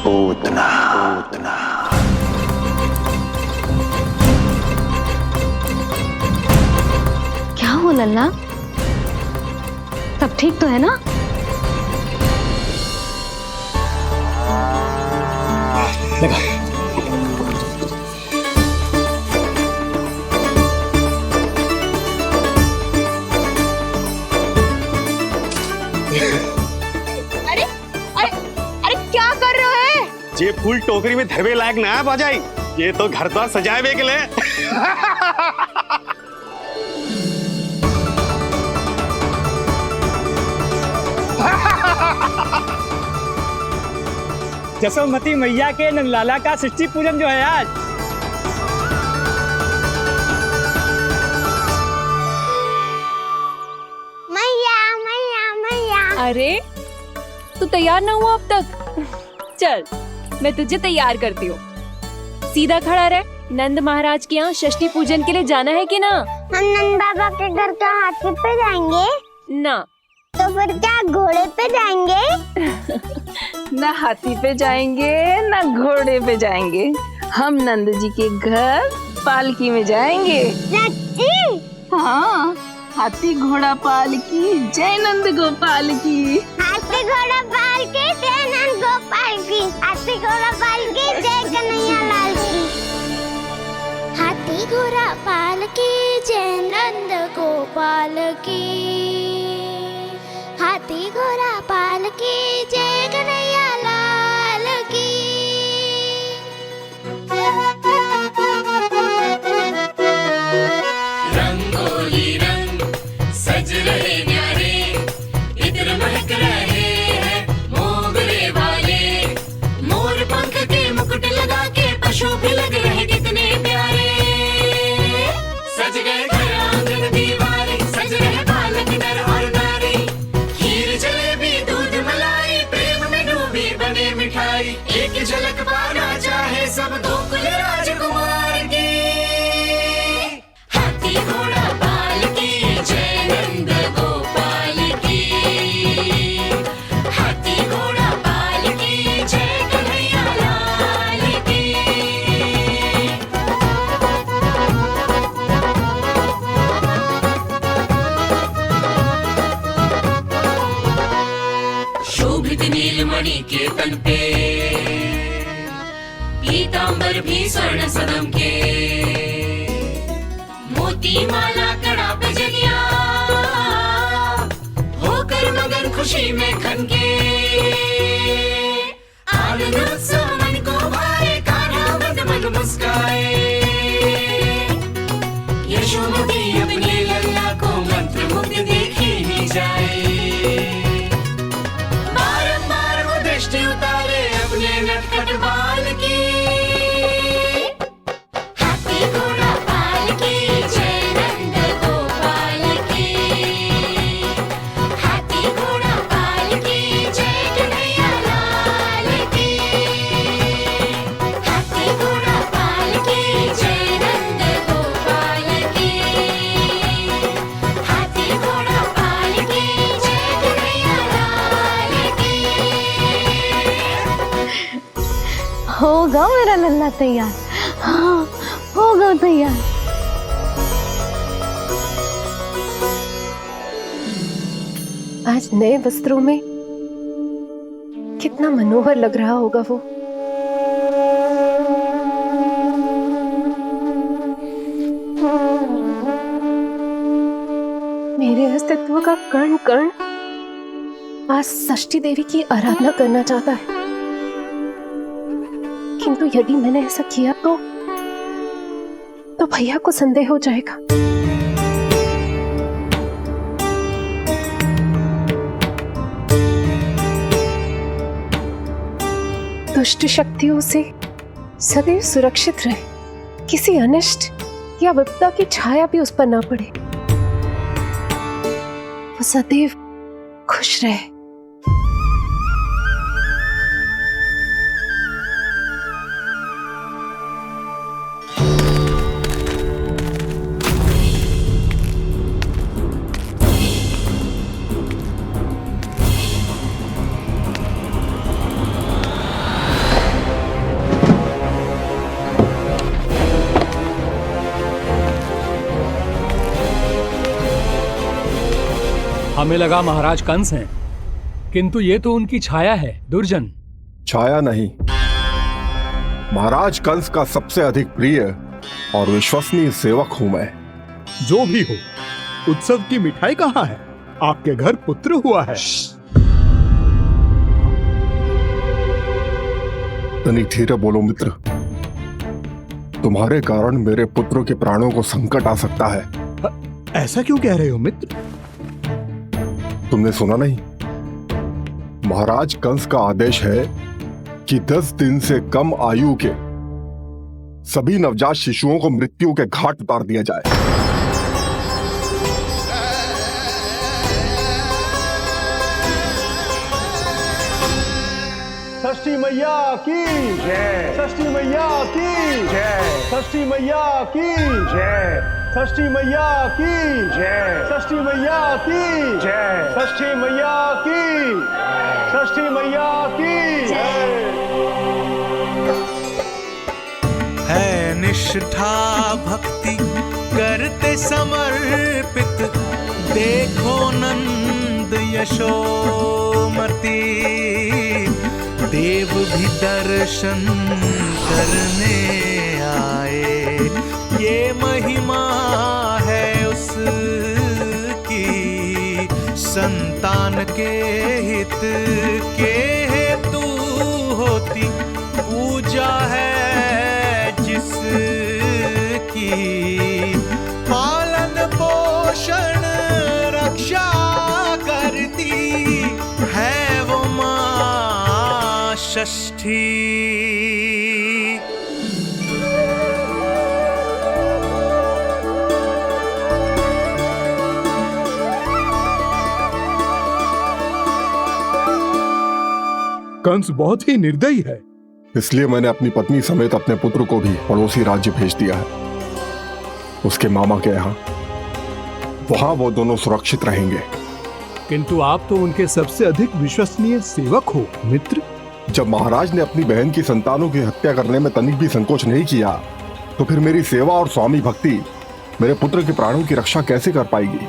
पूतना। क्या हो लल्ला, सब ठीक तो है ना? लगा। अरे अरे अरे क्या कर रहे हो? ये फूल टोकरी में धरवे लायक ना है बाजाई, ये तो घर द्वार सजाए के लिए। जसोमती मैया के नंदलाला का षष्ठी पूजन जो है आज। मैया मैया मैया। अरे तू तैयार ना हुआ अब तक? चल मैं तुझे तैयार करती हूँ। सीधा खड़ा रह। नंद महाराज के यहाँ षष्ठी पूजन के लिए जाना है कि ना? हम नंद बाबा के घर का हाथी पे जाएंगे ना। तो फिर क्या घोड़े पे जाएंगे? ना हाथी पे जाएंगे ना घोड़े पे जाएंगे, हम नंद जी के घर पालकी में जाएंगे। सच्ची? हाँ, हाथी घोड़ा पालकी जय नंद गोपाल की। हाथी घोड़ा पालकी जय नंद गोपाल की। हाथी घोड़ा पालकी जय कन्हैया लाल की। हाथी घोड़ा पालकी जय नंद गोपाल की। हाथी घोड़ा पालकी जय कन्हैया लाल की। रंगोली रंग सज रहे न्यारे, इत्र महक रहे हैं मोगरे वाले। मोर पंख के मुकुट लगा के पशु भी लग रहे कितने प्यारे। सज गए घर आंगन दीवारे, सज रहे बालक नर और नारी। खीर जलेबी दूध मलाई, प्रेम में डूबी बने मिठाई। एक झलक पाना चाहे सब गोकुल राजकुमार की। हाथी घोड़ा पालकी जय नंद गोपाल की। हाथी घोड़ा पालकी जय कन्हैया लाल की। शोभित नीलमणि के तन पे, पीतांबर भी स्वर्ण सदम के। मोती माला कड़ा पे जलिया, होकर मगन खुशी में खनके। आनंद उत्सव मन को भाए, कान्हा मद मन मुस्काए। यशोमती अपने लल्ला को मंत्र मुग्ध देखी ही जाए। बारंबार वो दृष्टि उतारे अपने नटखट बाल की। हाथी घोड़ा पालकी जय नंद गोपाल की। हाथी घोड़ा पालकी जय कन्हैया लाल की। हाथी घोड़ा पालकी जय नंद गोपाल की। हाथी घोड़ा पालकी जय कन्हैया लाल की। होगा मेरा लल्ला तैयार। हाँ, होगा तैयार। आज नए वस्त्रों में कितना मनोहर लग रहा होगा वो। मेरे अस्तित्व का कण कण आज षष्ठी देवी की आराधना करना चाहता है, किंतु यदि मैंने ऐसा किया तो भैया को संदेह हो जाएगा। दुष्ट शक्तियों से सदैव सुरक्षित रहे, किसी अनिष्ट या विपदा की छाया भी उस पर ना पड़े, वो सदैव खुश रहे। हमें लगा महाराज कंस हैं, किंतु ये तो उनकी छाया है दुर्जन। छाया नहीं, महाराज कंस का सबसे अधिक प्रिय और विश्वसनीय सेवक हूं मैं। जो भी हो, उत्सव की मिठाई कहाँ है? आपके घर पुत्र हुआ है। तनिक धीरे बोलो मित्र, तुम्हारे कारण मेरे पुत्र के प्राणों को संकट आ सकता है। ऐसा क्यों कह रहे हो मित्र? तुमने सुना नहीं? महाराज कंस का आदेश है कि 10 दिन से कम आयु के सभी नवजात शिशुओं को मृत्यु के घाट उतार दिया जाए। षष्ठी मैया की जय, षष्ठी मैया की जय, षष्ठी मैया की जय, षष्ठी मैया की जय, षष्ठी मैया की जय, षष्ठी मैया की, षष्ठी मैया की जय। है निष्ठा भक्ति करते समर्पित, देखो नंद यशोमती, देव भी दर्शन करने आए। ये महिमा है उसकी, संतान के हित के हेतु होती पूजा है जिसकी, पालन पोषण रक्षा करती है वो मां षष्ठी। कंस बहुत ही निर्दयी है, इसलिए मैंने अपनी पत्नी समेत अपने पुत्र को भी पड़ोसी राज्य भेज दिया है, उसके मामा के यहाँ। वहां वो दोनों सुरक्षित रहेंगे। किंतु आप तो उनके सबसे अधिक विश्वसनीय सेवक हो मित्र। जब महाराज ने अपनी बहन की संतानों की हत्या करने में तनिक भी संकोच नहीं किया, तो फिर मेरी सेवा और स्वामी भक्ति मेरे पुत्र के प्राणों की रक्षा कैसे कर पाएगी?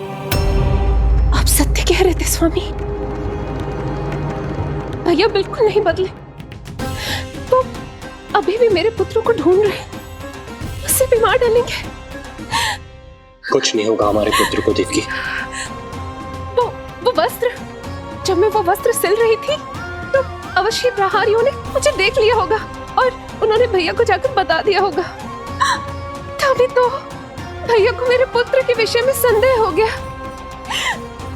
आप सत्य कह रहे थे स्वामी, भैया बिल्कुल नहीं बदले। तो अभी भी मेरे पुत्र को ढूंढ रहे, उसे भी मार डालेंगे। कुछ नहीं होगा हमारे पुत्र को देवकी। वो वस्त्र, जब मैं वो वस्त्र सिल रही थी तो अवश्य प्रहारियों ने मुझे देख लिया होगा और उन्होंने भैया को जाकर बता दिया होगा। तभी तो भैया को मेरे पुत्र के विषय में संदेह हो गया।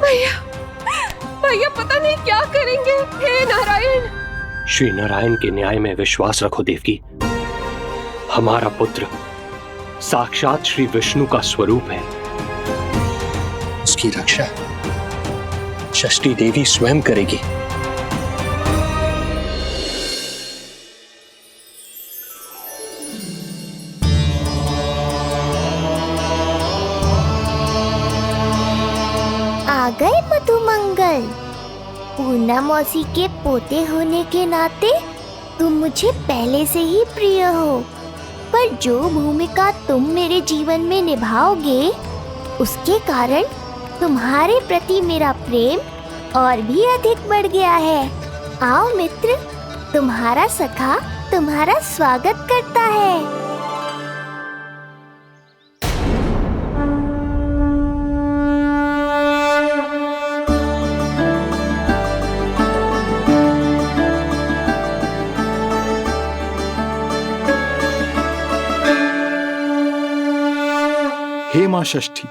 भैया पता नहीं क्या करेंगे। हे नारायण। श्री नारायण के न्याय में विश्वास रखो देवकी। हमारा पुत्र साक्षात श्री विष्णु का स्वरूप है। उसकी रक्षा षष्ठी देवी स्वयं करेगी। आ गए मधुमंगल। पूर्णा मौसी के पोते होने के नाते तुम मुझे पहले से ही प्रिय हो, पर जो भूमिका तुम मेरे जीवन में निभाओगे उसके कारण तुम्हारे प्रति मेरा प्रेम और भी अधिक बढ़ गया है। आओ मित्र, तुम्हारा सखा तुम्हारा स्वागत करता है। हे मां षष्ठी,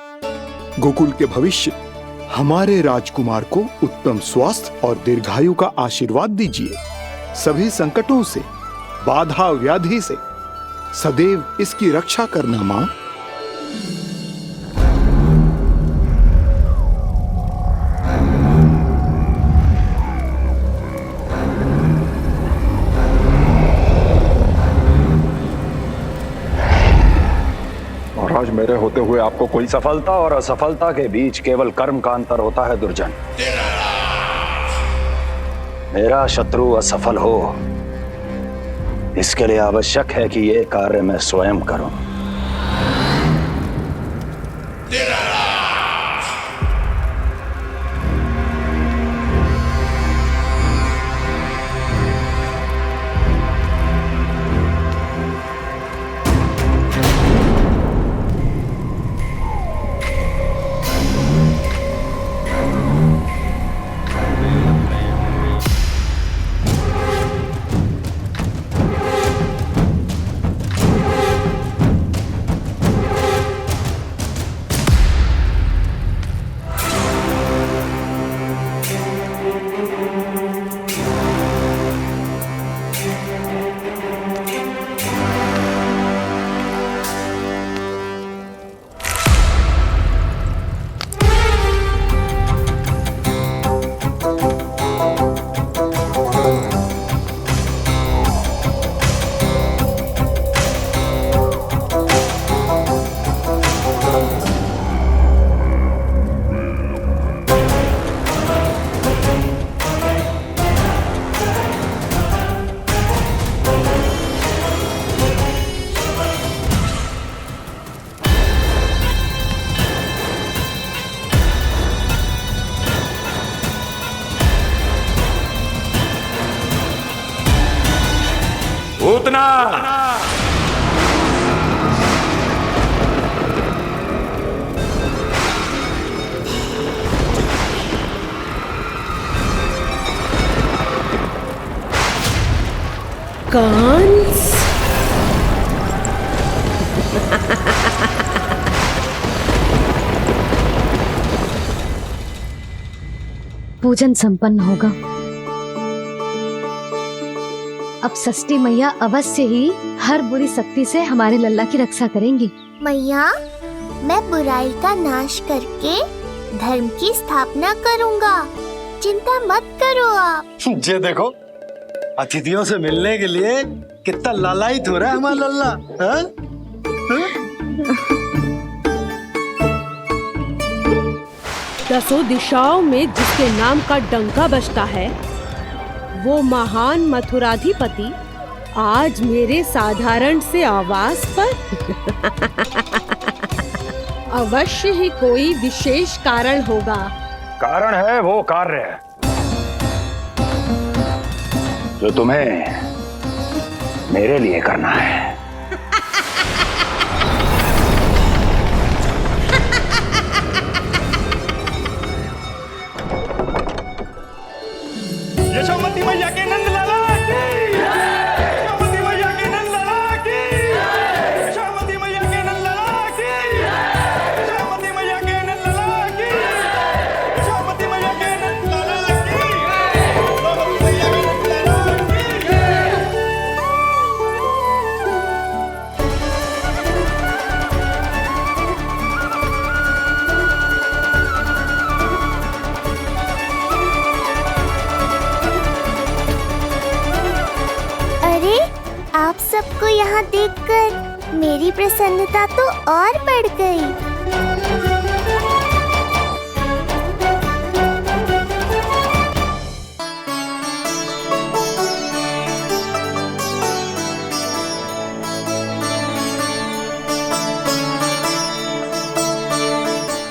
गोकुल के भविष्य हमारे राजकुमार को उत्तम स्वास्थ्य और दीर्घायु का आशीर्वाद दीजिए। सभी संकटों से, बाधा व्याधि से सदैव इसकी रक्षा करना मां। महाराज, मेरे होते हुए आपको कोई सफलता और असफलता के बीच केवल कर्म का अंतर होता है दुर्जन। मेरा शत्रु असफल हो, इसके लिए आवश्यक है कि ये कार्य मैं स्वयं करूं। पूतना। कंस, पूजन संपन्न होगा। अब षष्ठी मैया अवश्य ही हर बुरी शक्ति से हमारे लल्ला की रक्षा करेंगी। मैया, मैं बुराई का नाश करके धर्म की स्थापना करूंगा, चिंता मत करो आप। ये देखो, अतिथियों से मिलने के लिए कितना लालायित हो रहा है हमारा लल्ला। हाँ? दसों दिशाओं में जिसके नाम का डंका बजता है, वो महान मथुराधिपति आज मेरे साधारण से आवास पर अवश्य ही कोई विशेष कारण होगा। कारण है वो कार्य जो तुम्हें मेरे लिए करना है। यशोमती मैया के नंद लाला की, यशोमती मैया के नंद लाला की, यशोमती मैया के नंद लाला की, यशोमती मैया के नंद लाला की, यशोमती मैया के नंद लाला की, यशोमती मैया के नंद लाला की। अरे, आप सबको यहाँ देखकर मेरी प्रसन्नता तो और बढ़ गई।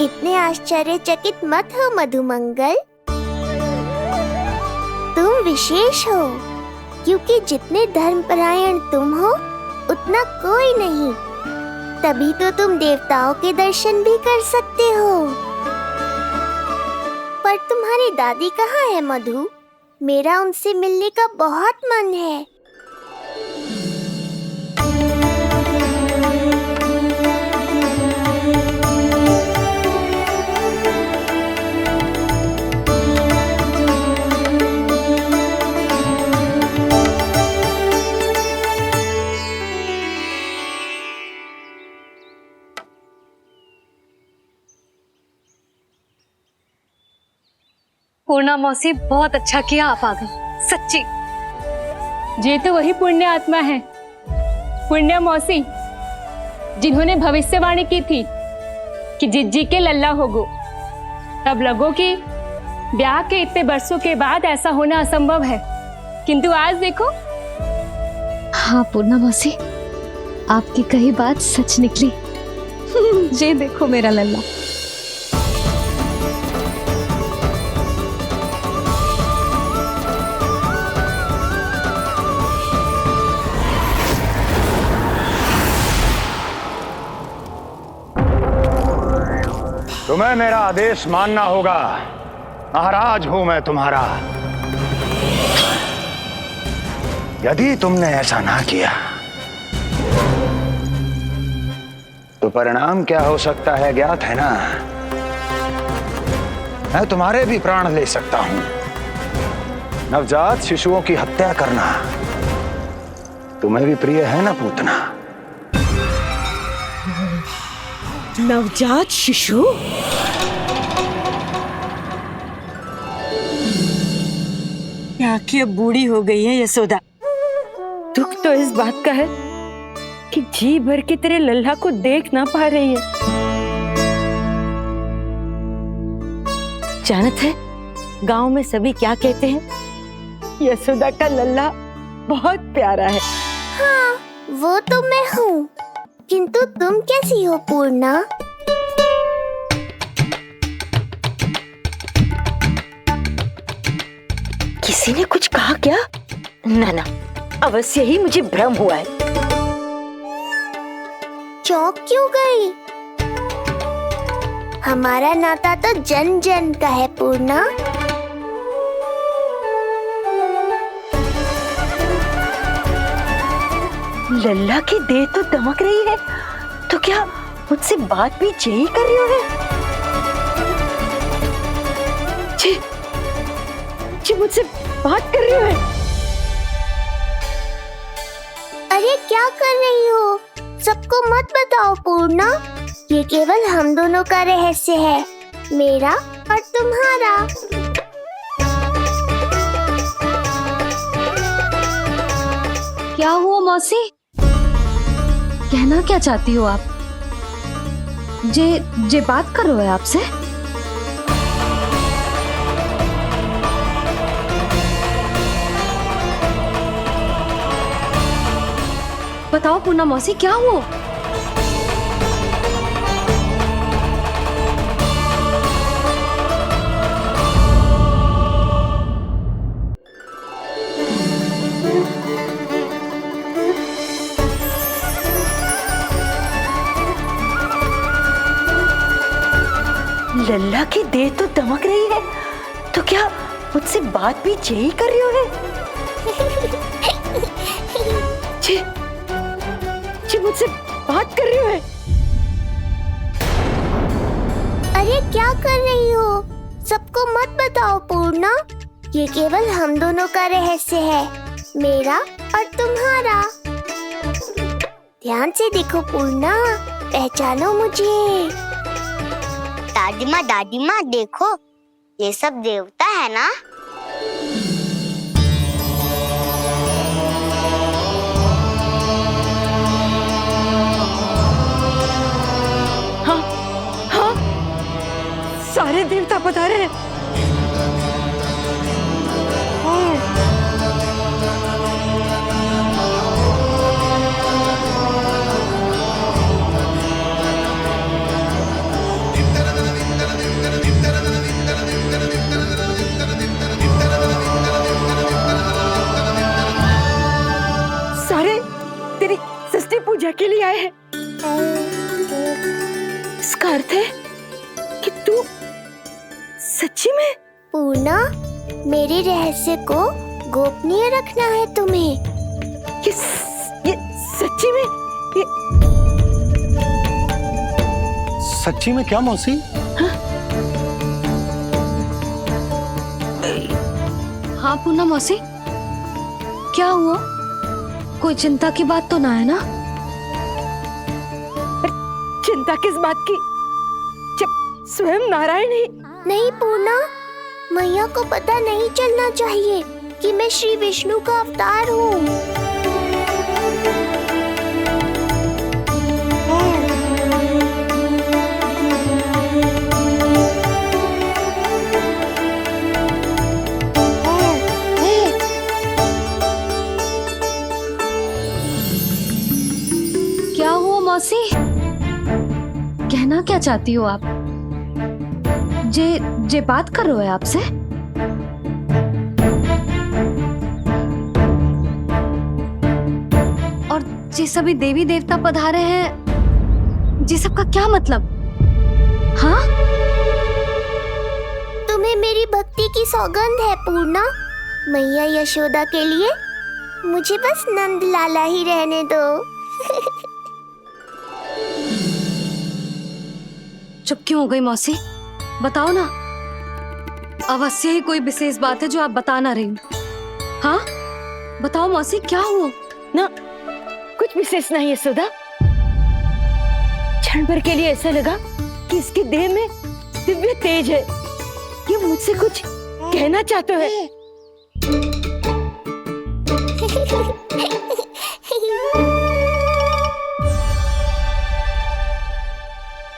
इतने आश्चर्यचकित मत हो मधुमंगल, तुम विशेष हो, क्योंकि जितने धर्मपरायण तुम हो उतना कोई नहीं। तभी तो तुम देवताओं के दर्शन भी कर सकते हो। पर तुम्हारी दादी कहाँ है मधु? मेरा उनसे मिलने का बहुत मन है। पूर्णा मौसी, बहुत अच्छा किया आप आ गई, सच्ची। ये तो वही पुण्य आत्मा है, पुण्य मौसी, जिन्होंने भविष्यवाणी की थी कि जिज्जी के लल्ला होगो। तब लगो कि ब्याह के इतने बरसों के बाद ऐसा होना असंभव है, किंतु आज देखो। हाँ पूर्णा मौसी, आपकी कही बात सच निकली। ये देखो मेरा लल्ला। तुम्हें मेरा आदेश मानना होगा। महाराज हूं मैं तुम्हारा। यदि तुमने ऐसा ना किया तो परिणाम क्या हो सकता है ज्ञात है ना? मैं तुम्हारे भी प्राण ले सकता हूं। नवजात शिशुओं की हत्या करना तुम्हें भी प्रिय है ना पूतना? नवजात शिशु? आंखें अब बूढ़ी हो गई है यशोदा। दुख तो इस बात का है कि जी भर के तेरे लल्ला को देख ना पा रही है। जानत है गांव में सभी क्या कहते हैं? यशोदा का लल्ला बहुत प्यारा है। हाँ, वो तो मैं हूँ, किंतु तुम कैसी हो पूर्णा? किसी ने कुछ कहा क्या? ना ना, अवश्य ही मुझे भ्रम हुआ है। चौंक क्यों गई? हमारा नाता तो जन जन का है पूर्णा। लल्ला की देह तो दमक रही है, तो क्या मुझसे बात भी यही कर रही हो? जी मुझसे बात कर रही हो? अरे क्या कर रही हो? सबको मत बताओ पूर्णा, ये केवल हम दोनों का रहस्य है, मेरा और तुम्हारा। क्या हुआ मौसी? कहना क्या चाहती हो आप? जे बात कर रहे हो आपसे? बताओ पूर्णा मौसी, क्या हुआ? लल्ला की देह तो दमक रही है, तो क्या मुझसे बात भी यही कर रही हो? जी मुझसे बात कर रही हो? अरे क्या कर रही हो? सबको मत बताओ पूर्णा, ये केवल हम दोनों का रहस्य है, मेरा और तुम्हारा। ध्यान से देखो पूर्णा, पहचानो मुझे। दादी माँ देखो, ये सब देवता है ना? हाँ हाँ, सारे देवता पधारे हैं। सारे तेरी षष्ठी पूजा के लिए आए हैं। इसका अर्थ है कि तू सच्ची में? पूर्णा, मेरे रहस्य को गोपनीय रखना है तुम्हें। ये सच्ची में? सच्ची में क्या मौसी? हाँ पूर्णा मौसी, क्या हुआ? कोई चिंता की बात तो ना है ना? चिंता किस बात की, जब स्वयं नारायण ही। नहीं पूर्णा, मैया को पता नहीं चलना चाहिए कि मैं श्री विष्णु का अवतार हूँ। क्या हुआ मौसी? कहना क्या चाहती हो आप? जे बात कर रहे हो आपसे? और जे सभी देवी देवता पधारे हैं, जी सबका क्या मतलब? हाँ? तुम्हें मेरी भक्ति की सौगंध है पूर्णा। मैया यशोदा के लिए मुझे बस नंद लाला ही रहने दो। चुप क्यों हो गई मौसी? बताओ ना, अवश्य ही कोई विशेष बात है जो आप बता ना रही। हाँ बताओ मौसी, क्या हुआ? ना कुछ विशेष नहीं है यशोदा। क्षण भर के लिए ऐसा लगा कि इसके देह में दिव्य तेज है, ये मुझसे कुछ कहना चाहते हैं।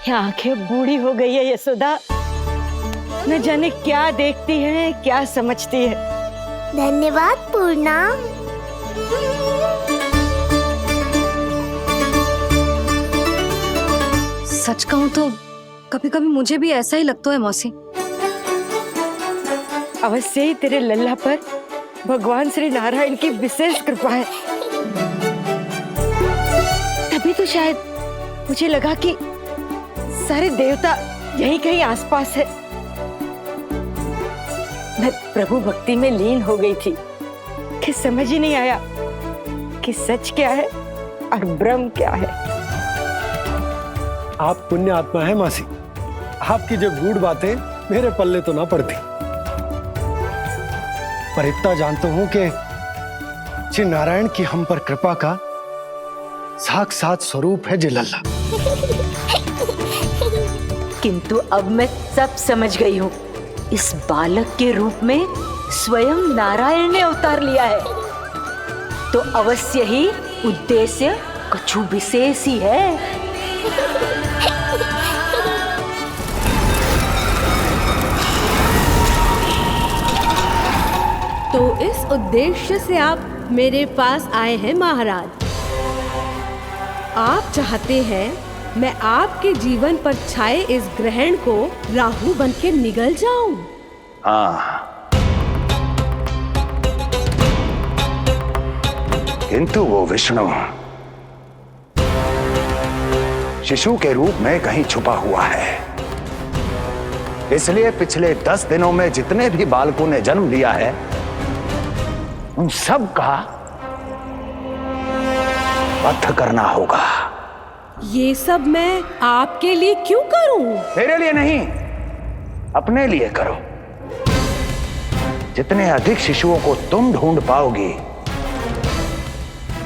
ये आंखें बूढ़ी हो गई है यशोदा, न जाने क्या देखती है, क्या समझती है। धन्यवाद पूर्णा। सच कहूं तो कभी कभी मुझे भी ऐसा ही लगता है मौसी। अवश्य ही तेरे लल्ला पर भगवान श्री नारायण की विशेष कृपा है। तभी तो शायद मुझे लगा कि सारे देवता यहीं कहीं आसपास है। मैं प्रभु भक्ति में लीन हो गई थी कि समझ ही नहीं आया कि सच क्या है और भ्रम क्या है। आप पुण्य आत्मा है मासी, आपकी जो गूढ़ बातें मेरे पल्ले तो ना पड़ती, पर इतना जानता हूं कि श्री नारायण की हम पर कृपा का साक्षात स्वरूप है जी लल्ला। किंतु अब मैं सब समझ गई हूँ। इस बालक के रूप में स्वयं नारायण ने अवतार लिया है, तो अवश्य ही उद्देश्य कुछ विशेष ही है। तो इस उद्देश्य से आप मेरे पास आए हैं महाराज। आप चाहते हैं मैं आपके जीवन पर छाए इस ग्रहण को राहु बनके निगल जाऊं? हाँ, किंतु वो विष्णु शिशु के रूप में कहीं छुपा हुआ है। इसलिए पिछले 10 दिनों में जितने भी बालकों ने जन्म लिया है उन सब का वध करना होगा। ये सब मैं आपके लिए क्यों करूं? मेरे लिए नहीं, अपने लिए करो। जितने अधिक शिशुओं को तुम ढूंढ पाओगी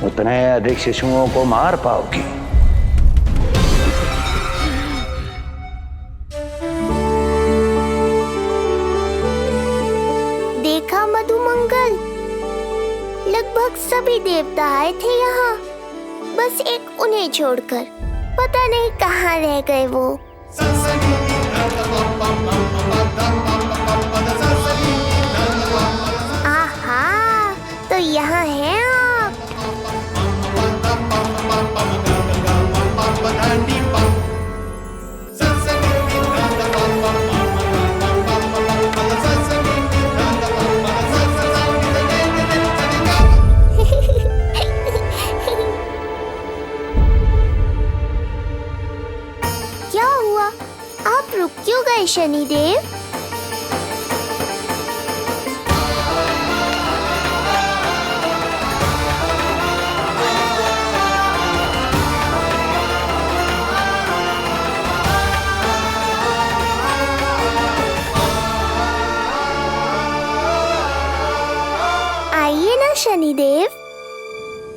उतने अधिक शिशुओं को मार पाओगी। देखा मधुमंगल, लगभग सभी देवता आए थे यहाँ, बस एक उन्हें छोड़कर। पता नहीं कहाँ रह गए वो। आहा, तो यहाँ हैं आप। क्या हुआ? आप रुक क्यों गए शनिदेव? आइए ना शनिदेव।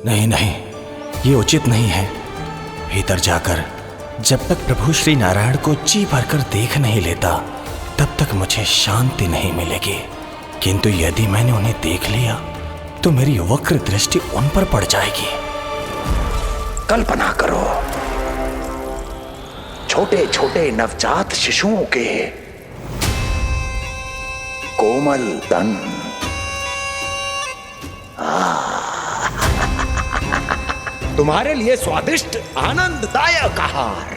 नहीं नहीं, ये उचित नहीं है। भीतर जाकर जब तक प्रभु श्री नारायण को जी भरकर देख नहीं लेता तब तक मुझे शांति नहीं मिलेगी। किंतु यदि मैंने उन्हें देख लिया तो मेरी वक्र दृष्टि उन पर पड़ जाएगी। कल्पना करो, छोटे छोटे नवजात शिशुओं के कोमल तन, तुम्हारे लिए स्वादिष्ट आनंददायक आहार।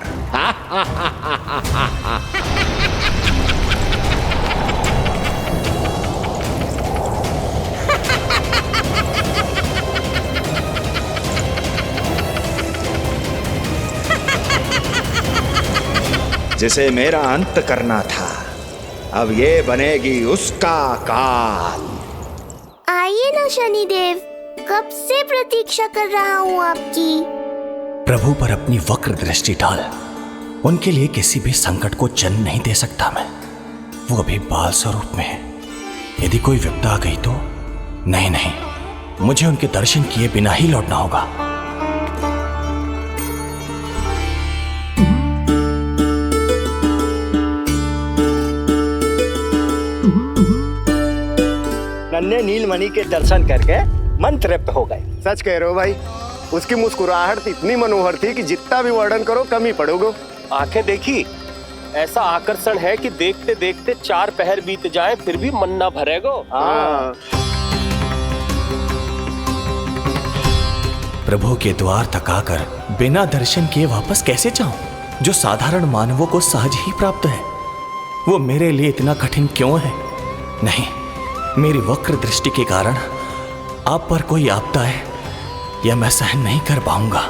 जिसे मेरा अंत करना था, अब ये बनेगी उसका काल। आइए ना शनिदेव, कब से प्रतीक्षा कर रहा हूँ आपकी। प्रभु पर अपनी वक्र दृष्टि डाल। उनके लिए किसी भी संकट को जन्म नहीं दे सकता मैं। वो अभी बाल स्वरूप में है। यदि कोई विपदा आ गई तो नहीं नहीं, मुझे उनके दर्शन किए बिना ही लौटना होगा। नन्हे नीलमणि के दर्शन करके मन तृप्त हो गए। सच कह रहे हो भाई, उसकी मुस्कुराहट इतनी मनोहर थी कि जितना भी वर्णन करो कम ही पड़ोगे। आंखें देखी, ऐसा आकर्षण है कि देखते देखते 4 पहर बीत जाए फिर भी मन ना भरेगो। प्रभु के द्वार तक आकर बिना दर्शन किए वापस कैसे जाऊं, जो साधारण मानवों को सहज ही प्राप्त है। वो मेरे लिए इतना कठिन क्यों है? नहीं, मेरी वक्र दृष्टि के कारण आप पर कोई आपदा है या मैं सहन नहीं कर पाऊंगा।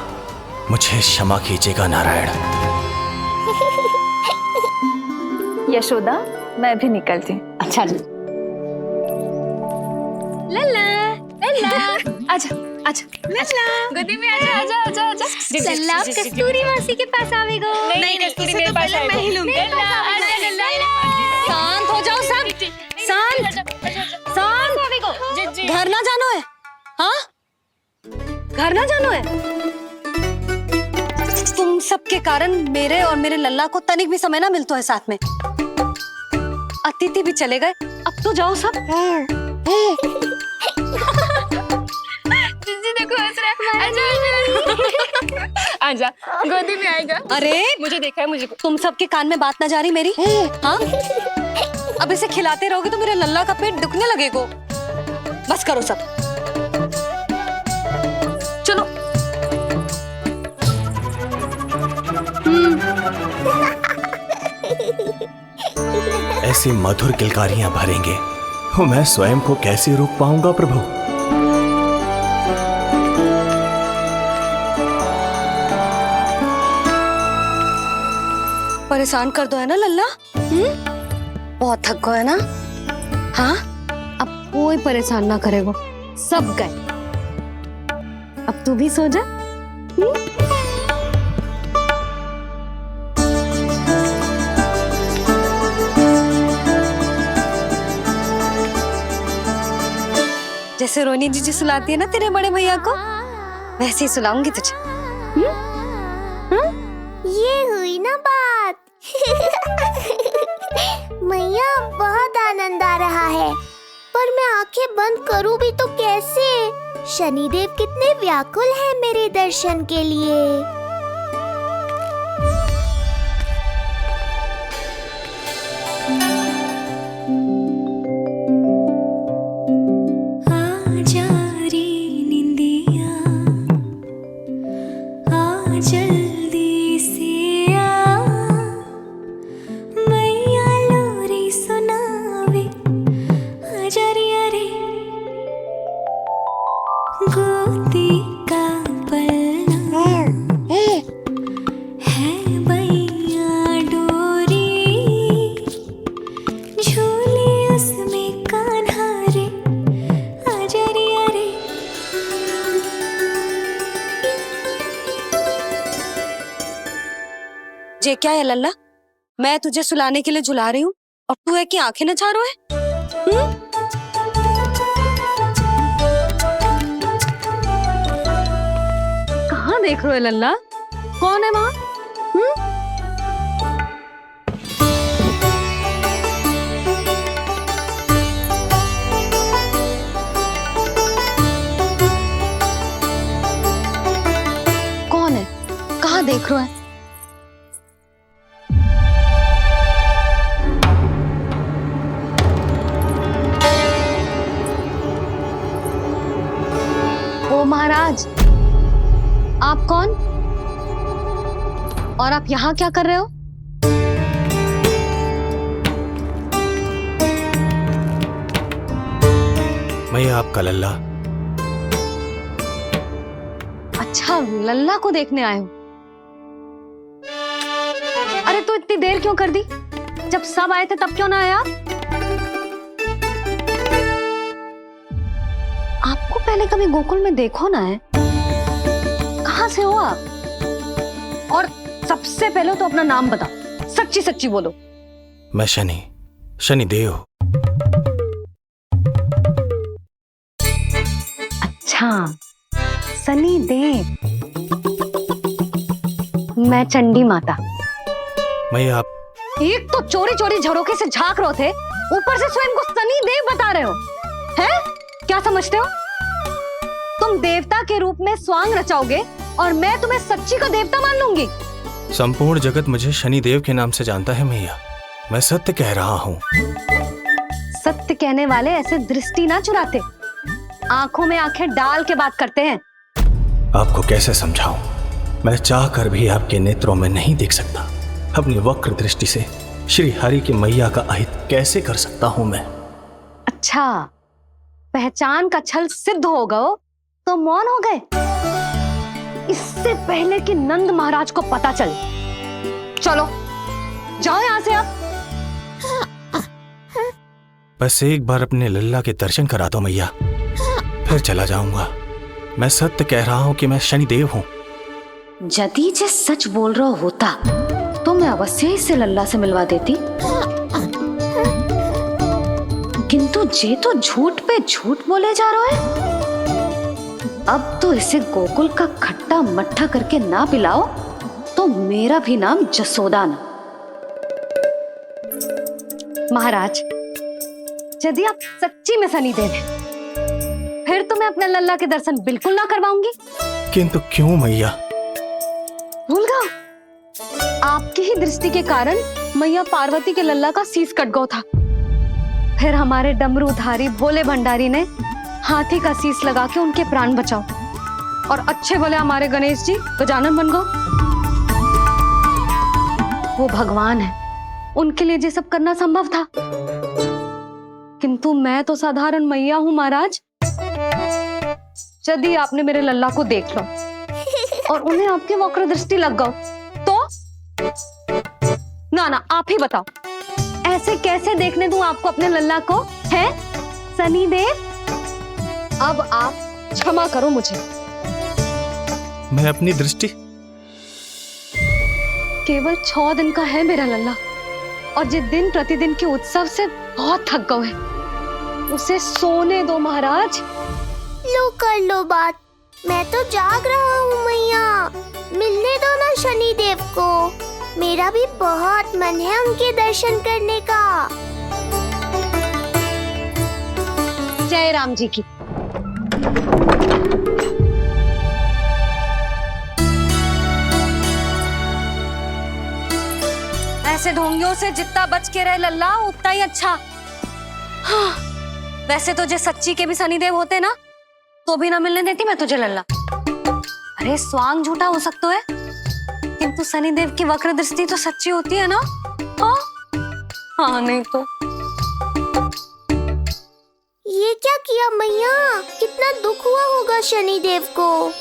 मुझे क्षमा कीजिएगा नारायण। यशोदा, मैं भी निकलती हूँ। अच्छा जी। लल्ला लल्ला आजा आजा लल्ला गोदी में आजा आजा आजा आजा। लल्ला कस्तूरी मासी के पास आवेगो। नहीं कस्तूरी मेरे पास आएगा। मैं ही लूंगी। शांत हो जाओ सब, शांत शांत। घर ना जानो है? हाँ, घर ना जानो है? तुम सबके कारण मेरे और मेरे लल्ला को तनिक भी समय ना मिलता है साथ में। अतिथि भी चले गए, अब तो जाओ सब। जिजी देखो हंस रहा है। आजा आजा गोदी में आएगा। अरे मुझे देखा है मुझे। तुम सबके कान में बात ना जा रही मेरी? हाँ, अब इसे खिलाते रहोगे तो मेरे लल्ला का पेट दुखने लगेगा। बस करो सब, चलो। ऐसी मधुर किलकारियां भरेंगे तो मैं स्वयं को कैसे रोक पाऊंगा प्रभु। परेशान कर दो है ना लल्ला? बहुत थक गए ना? हाँ, अब कोई परेशान ना करेगा, सब गए। अब तू भी सो जा। जैसे रोनी जीजी सुलाती है ना तेरे बड़े भैया को, वैसे ही सुलाऊंगी तुझे। ये हुई ना बात। मैया, बहुत आनंद आ रहा है, पर मैं आंखें बंद करूं भी तो कैसे? शनिदेव कितने व्याकुल हैं मेरे दर्शन के लिए। जल्दी से आ मैया लोरी सुनावे आजा रे गोदी का पलना है मैया डोरी झूले उसमें कान्हा रे आजा रे। ये क्या है लल्ला? मैं तुझे सुलाने के लिए झुला रही हूँ और तू है कि आंखें नचा रहा है? कहाँ देख रहे हो लल्ला? कौन है वहाँ? कौन है? कहाँ देख रहे हो? महाराज, आप कौन और आप यहाँ क्या कर रहे हो? मैं आपका लल्ला। अच्छा, लल्ला को देखने आए हो? अरे तो इतनी देर क्यों कर दी? जब सब आए थे तब क्यों ना आए आप? आपको पहले कभी गोकुल में देखो ना है? कहाँ से हो आप? और सबसे पहले तो अपना नाम बताओ, सच्ची सच्ची बोलो। मैं शनिदेव। अच्छा, शनिदेव। मैं चंडी माता। मैं आप एक तो चोरी चोरी झरोखे से झांक रहे थे, ऊपर से स्वयं को शनिदेव बता रहे हो, हैं? क्या समझते हो? तुम देवता के रूप में स्वांग रचाओगे और मैं तुम्हें सच्ची का देवता मान लूंगी। संपूर्ण जगत मुझे शनिदेव के नाम से जानता है मैया। मैं सत्य कह रहा हूँ। सत्य कहने वाले ऐसे दृष्टि ना चुराते, आंखों में आंखें डाल के बात करते हैं। आपको कैसे समझाऊं? मैं चाह कर भी आपके नेत्रों में नहीं देख सकता। अपनी वक्र दृष्टि से श्री हरि की मैया का अहित कैसे कर सकता हूं मैं? अच्छा, पहचान का छल सिद्ध हो गया तो मौन हो गए, इससे पहले कि नंद महाराज को पता चले। चलो जाओ यहां से आप। बस एक बार अपने लल्ला के दर्शन करा दो मैया, फिर चला जाऊंगा। मैं सत्य कह रहा हूं कि मैं शनिदेव हूं। यदि जे सच बोल रहा होता तो मैं अवश्य इसे लल्ला से मिलवा देती, किंतु जे तो झूठ पे झूठ बोले जा रहा है। अब तो इसे गोकुल का खट्टा मट्ठा करके ना पिलाओ तो मेरा भी नाम जसोदा ना। महाराज, यदि आप सच्ची में शनिदेव हैं, फिर तो मैं अपने लल्ला के दर्शन बिल्कुल ना करवाऊंगी। किंतु क्यों मैया? भूल गया, आपकी ही दृष्टि के कारण मैया पार्वती के लल्ला का शीश कट गया था। फिर हमारे डमरूधारी भोले भंडारी ने हाथी का शीश लगा के उनके प्राण बचाओ, और अच्छे भले हमारे गणेश जी गजानन बन गए। वो भगवान है, उनके लिए ये सब करना संभव था, किंतु मैं तो साधारण मैया हूं महाराज। यदि आपने मेरे लल्ला को देख लो और उन्हें आपकी वक्र दृष्टि लग गई तो ना आप ही बताओ, ऐसे कैसे देखने दूं आपको अपने लल्ला को? है शनिदेव, अब आप क्षमा करो मुझे। मैं अपनी दृष्टि केवल 6 दिन का है मेरा लल्ला, और जिस दिन प्रतिदिन के उत्सव से बहुत थक गए हैं, उसे सोने दो महाराज। लो कर लो बात, मैं तो जाग रहा हूँ मैया, मिलने दो ना शनिदेव को, मेरा भी बहुत मन है उनके दर्शन करने का। जय राम जी की। ऐसे ढोंगियों से जितना बच के रहे लल्ला उतना ही अच्छा। हाँ, वैसे तो जे सच्ची के भी शनिदेव होते ना तो भी ना मिलने देती मैं तुझे लल्ला। अरे स्वांग झूठा हो सकता है, किंतु शनिदेव की वक्र दृष्टि तो सच्ची होती है ना। हाँ, हाँ नहीं तो। ये क्या किया मैया, कितना दुख हुआ होगा शनिदेव को।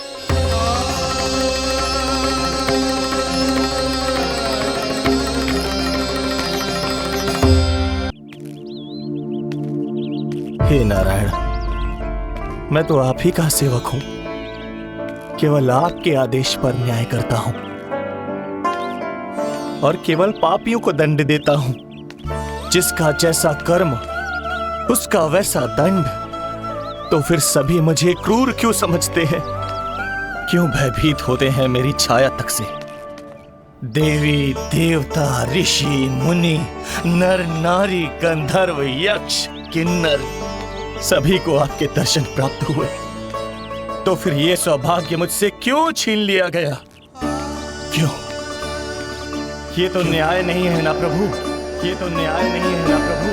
हे नारायण, मैं तो आप ही का सेवक हूं, केवल आपके आदेश पर न्याय करता हूं और केवल पापियों को दंड देता हूं। जिसका जैसा कर्म उसका वैसा दंड। तो फिर सभी मुझे क्रूर क्यों समझते हैं? क्यों भयभीत होते हैं मेरी छाया तक से? देवी देवता ऋषि मुनि नर नारी गंधर्व यक्ष किन्नर सभी को आपके दर्शन प्राप्त हुए, तो फिर ये सौभाग्य मुझसे क्यों छीन लिया गया? क्यों? ये तो न्याय नहीं है ना प्रभु, ये तो न्याय नहीं है ना प्रभु।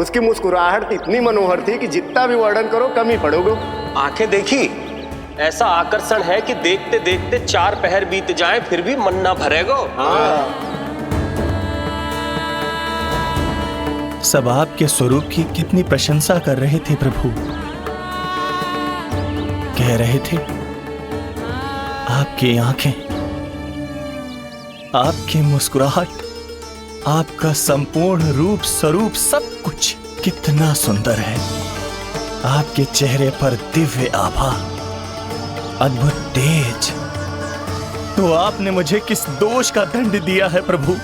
उसकी मुस्कुराहट इतनी मनोहर थी कि जितना भी वर्णन करो कम ही पड़ोगे। आंखें देखी, ऐसा आकर्षण है कि देखते देखते 4 पहर बीत जाएं फिर भी मन ना भरेगो। हाँ। सब आपके स्वरूप की कितनी प्रशंसा कर रहे थे प्रभु। कह रहे थे आपकी आंखें, आपकी मुस्कुराहट, आपका संपूर्ण रूप स्वरूप सब कुछ कितना सुंदर है। आपके चेहरे पर दिव्य आभा, अद्भुत तेज। तो आपने मुझे किस दोष का दंड दिया है प्रभु?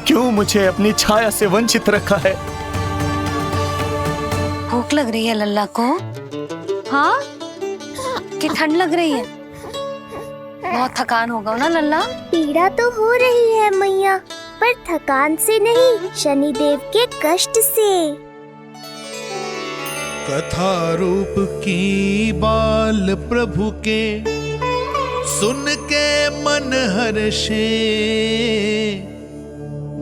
क्यों मुझे अपनी छाया से वंचित रखा है? भूख लग रही है लल्ला को? हाँ, कि ठंड लग रही है? बहुत थकान होगा ना लल्ला? पीड़ा तो हो रही है मैया, पर थकान से नहीं, शनिदेव के कष्ट से। कथा रूप की बाल प्रभु के सुन के मन हर्षे,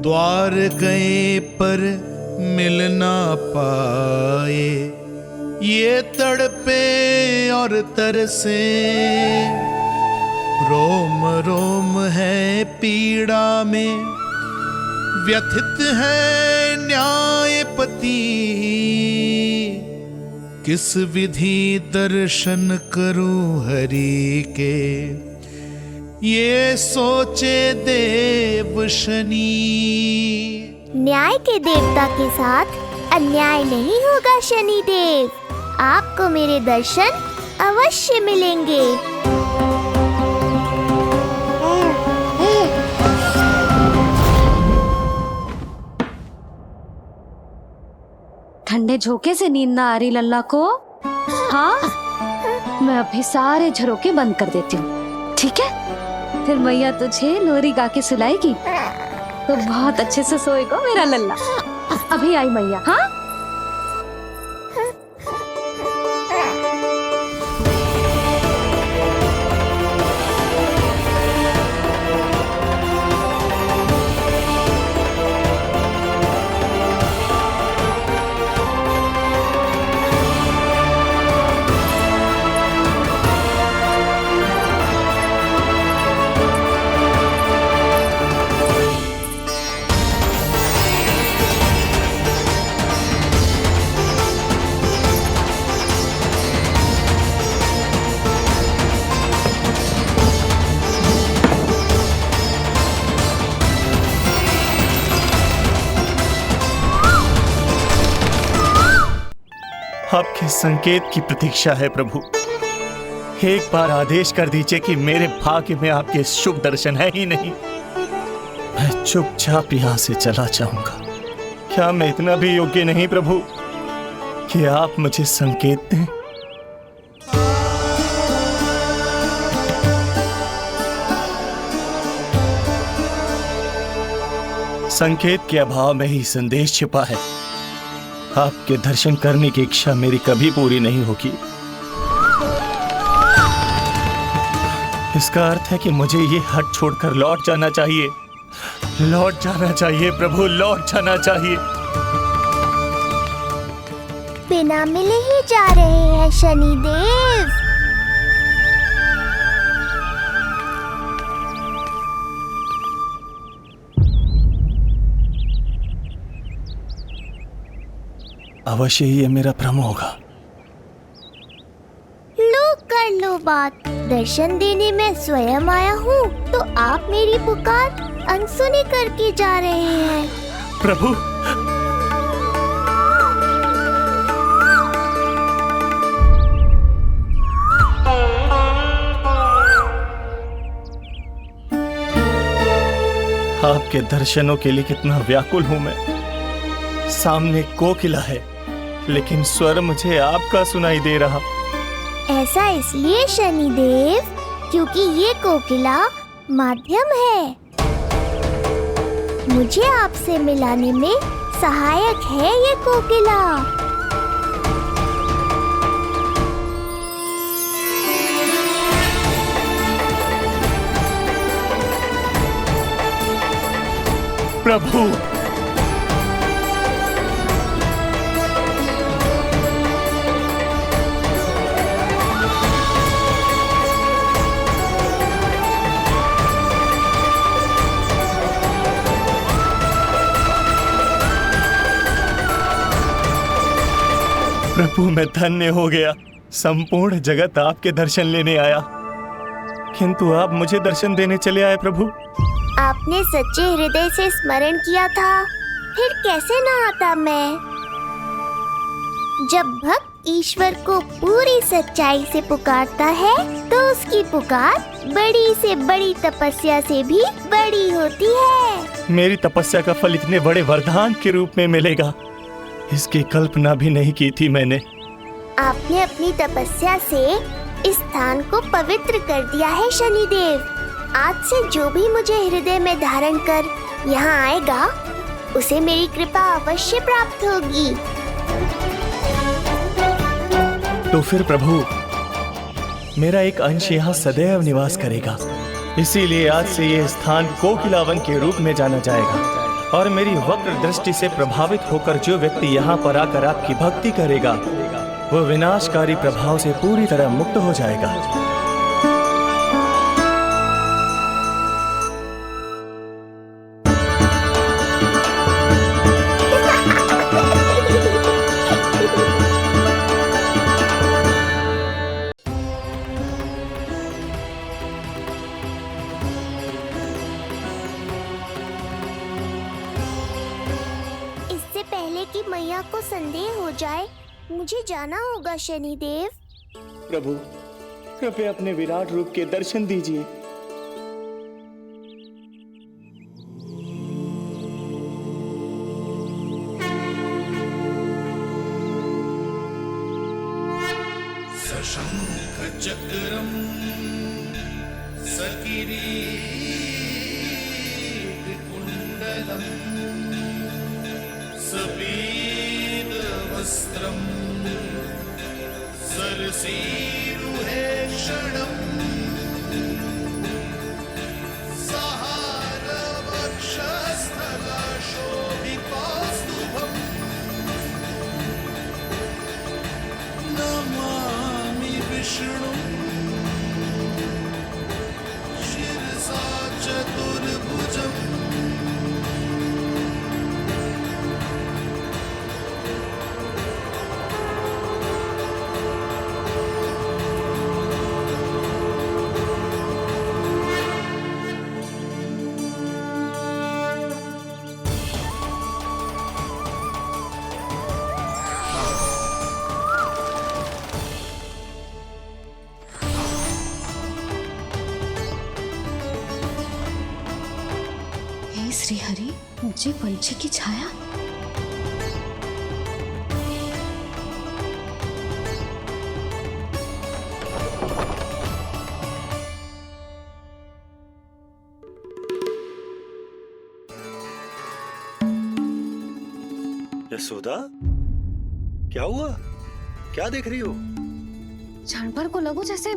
द्वार गए पर मिल ना पाए, ये तड़पे और तरसे, रोम रोम है पीड़ा में, व्यथित है न्यायपति, किस विधि दर्शन करूं हरि के, ये सोचे देव शनि। न्याय के देवता के साथ अन्याय नहीं होगा शनि देव, आपको मेरे दर्शन अवश्य मिलेंगे। ठंडे झोंके से नींद ना आ रही लल्ला को? हाँ, मैं अभी सारे झरोके बंद कर देती हूँ, ठीक है? फिर मैया तुझे लोरी गा के सुलाएगी तो बहुत अच्छे से सोएगा मेरा लल्ला। अभी आई मैया। हाँ, आपके संकेत की प्रतीक्षा है प्रभु। एक बार आदेश कर दीजिए कि मेरे भाग्य में आपके शुभ दर्शन है ही नहीं, मैं चुपचाप यहाँ से चला जाऊंगा। क्या मैं इतना भी योग्य नहीं प्रभु कि आप मुझे संकेत दें? संकेत के अभाव में ही संदेश छिपा है। आपके दर्शन करने की इच्छा मेरी कभी पूरी नहीं होगी। इसका अर्थ है कि मुझे ये हट छोड़कर लौट जाना चाहिए। लौट जाना चाहिए प्रभु, लौट जाना चाहिए। बिना मिले ही जा रहे हैं शनिदेव। अवश्य ही ये मेरा भ्रम होगा। लो कर लो बात, दर्शन देने मैं स्वयं आया हूँ तो आप मेरी पुकार अनसुनी करके जा रहे हैं। प्रभु, आपके दर्शनों के लिए कितना व्याकुल हूँ मैं। सामने कोकिला है लेकिन स्वर मुझे आपका सुनाई दे रहा। ऐसा इसलिए शनिदेव क्योंकि ये कोकिला माध्यम है, मुझे आपसे मिलाने में सहायक है ये कोकिला। प्रभु, प्रभु मैं धन्य हो गया। संपूर्ण जगत आपके दर्शन लेने आया, किंतु आप मुझे दर्शन देने चले आए प्रभु। आपने सच्चे हृदय से स्मरण किया था, फिर कैसे ना आता मैं। जब भक्त ईश्वर को पूरी सच्चाई से पुकारता है तो उसकी पुकार बड़ी से बड़ी तपस्या से भी बड़ी होती है। मेरी तपस्या का फल इतने बड़े वरदान के रूप में मिलेगा, इसकी कल्पना भी नहीं की थी मैंने। आपने अपनी तपस्या से इस स्थान को पवित्र कर दिया है शनिदेव। आज से जो भी मुझे हृदय में धारण कर यहाँ आएगा उसे मेरी कृपा अवश्य प्राप्त होगी। तो फिर प्रभु, मेरा एक अंश यहाँ सदैव निवास करेगा, इसीलिए आज से यह स्थान कोकिलावन के रूप में जाना जाएगा। और मेरी वक्र दृष्टि से प्रभावित होकर जो व्यक्ति यहाँ पर आकर आपकी भक्ति करेगा वो विनाशकारी प्रभाव से पूरी तरह मुक्त हो जाएगा। कि मैया को संदेह हो जाए, मुझे जाना होगा शनिदेव। प्रभु कृपया अपने विराट रूप के दर्शन दीजिए। सशंख चक्रम सकिरीट कुंडलम सबीद वस्त्रम सरसीरुहेक्षणम सहारवक्षस्थलशोभितौस्तुभम् नमामि विष्णु शिरसा चतुर्भुजम्। श्री हरि, मुझे पंछी की छाया। यशोदा, क्या हुआ? क्या देख रही हो? क्षण भर को लगो जैसे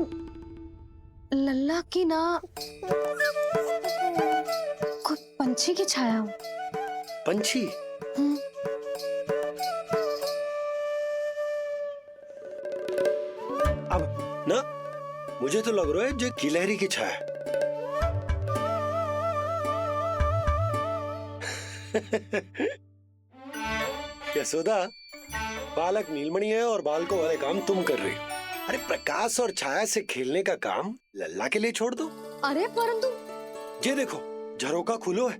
लल्ला की ना कोई पंछी की छाया हो। पंछी? अब ना मुझे तो लग रहा है जो गिलहरी की छाया। यशोदा, बालक नीलमणि है और बालकों वाले काम तुम कर रही हो। अरे प्रकाश और छाया से खेलने का काम लल्ला के लिए छोड़ दो। अरे परंतु ये देखो, झरोका खुलो है,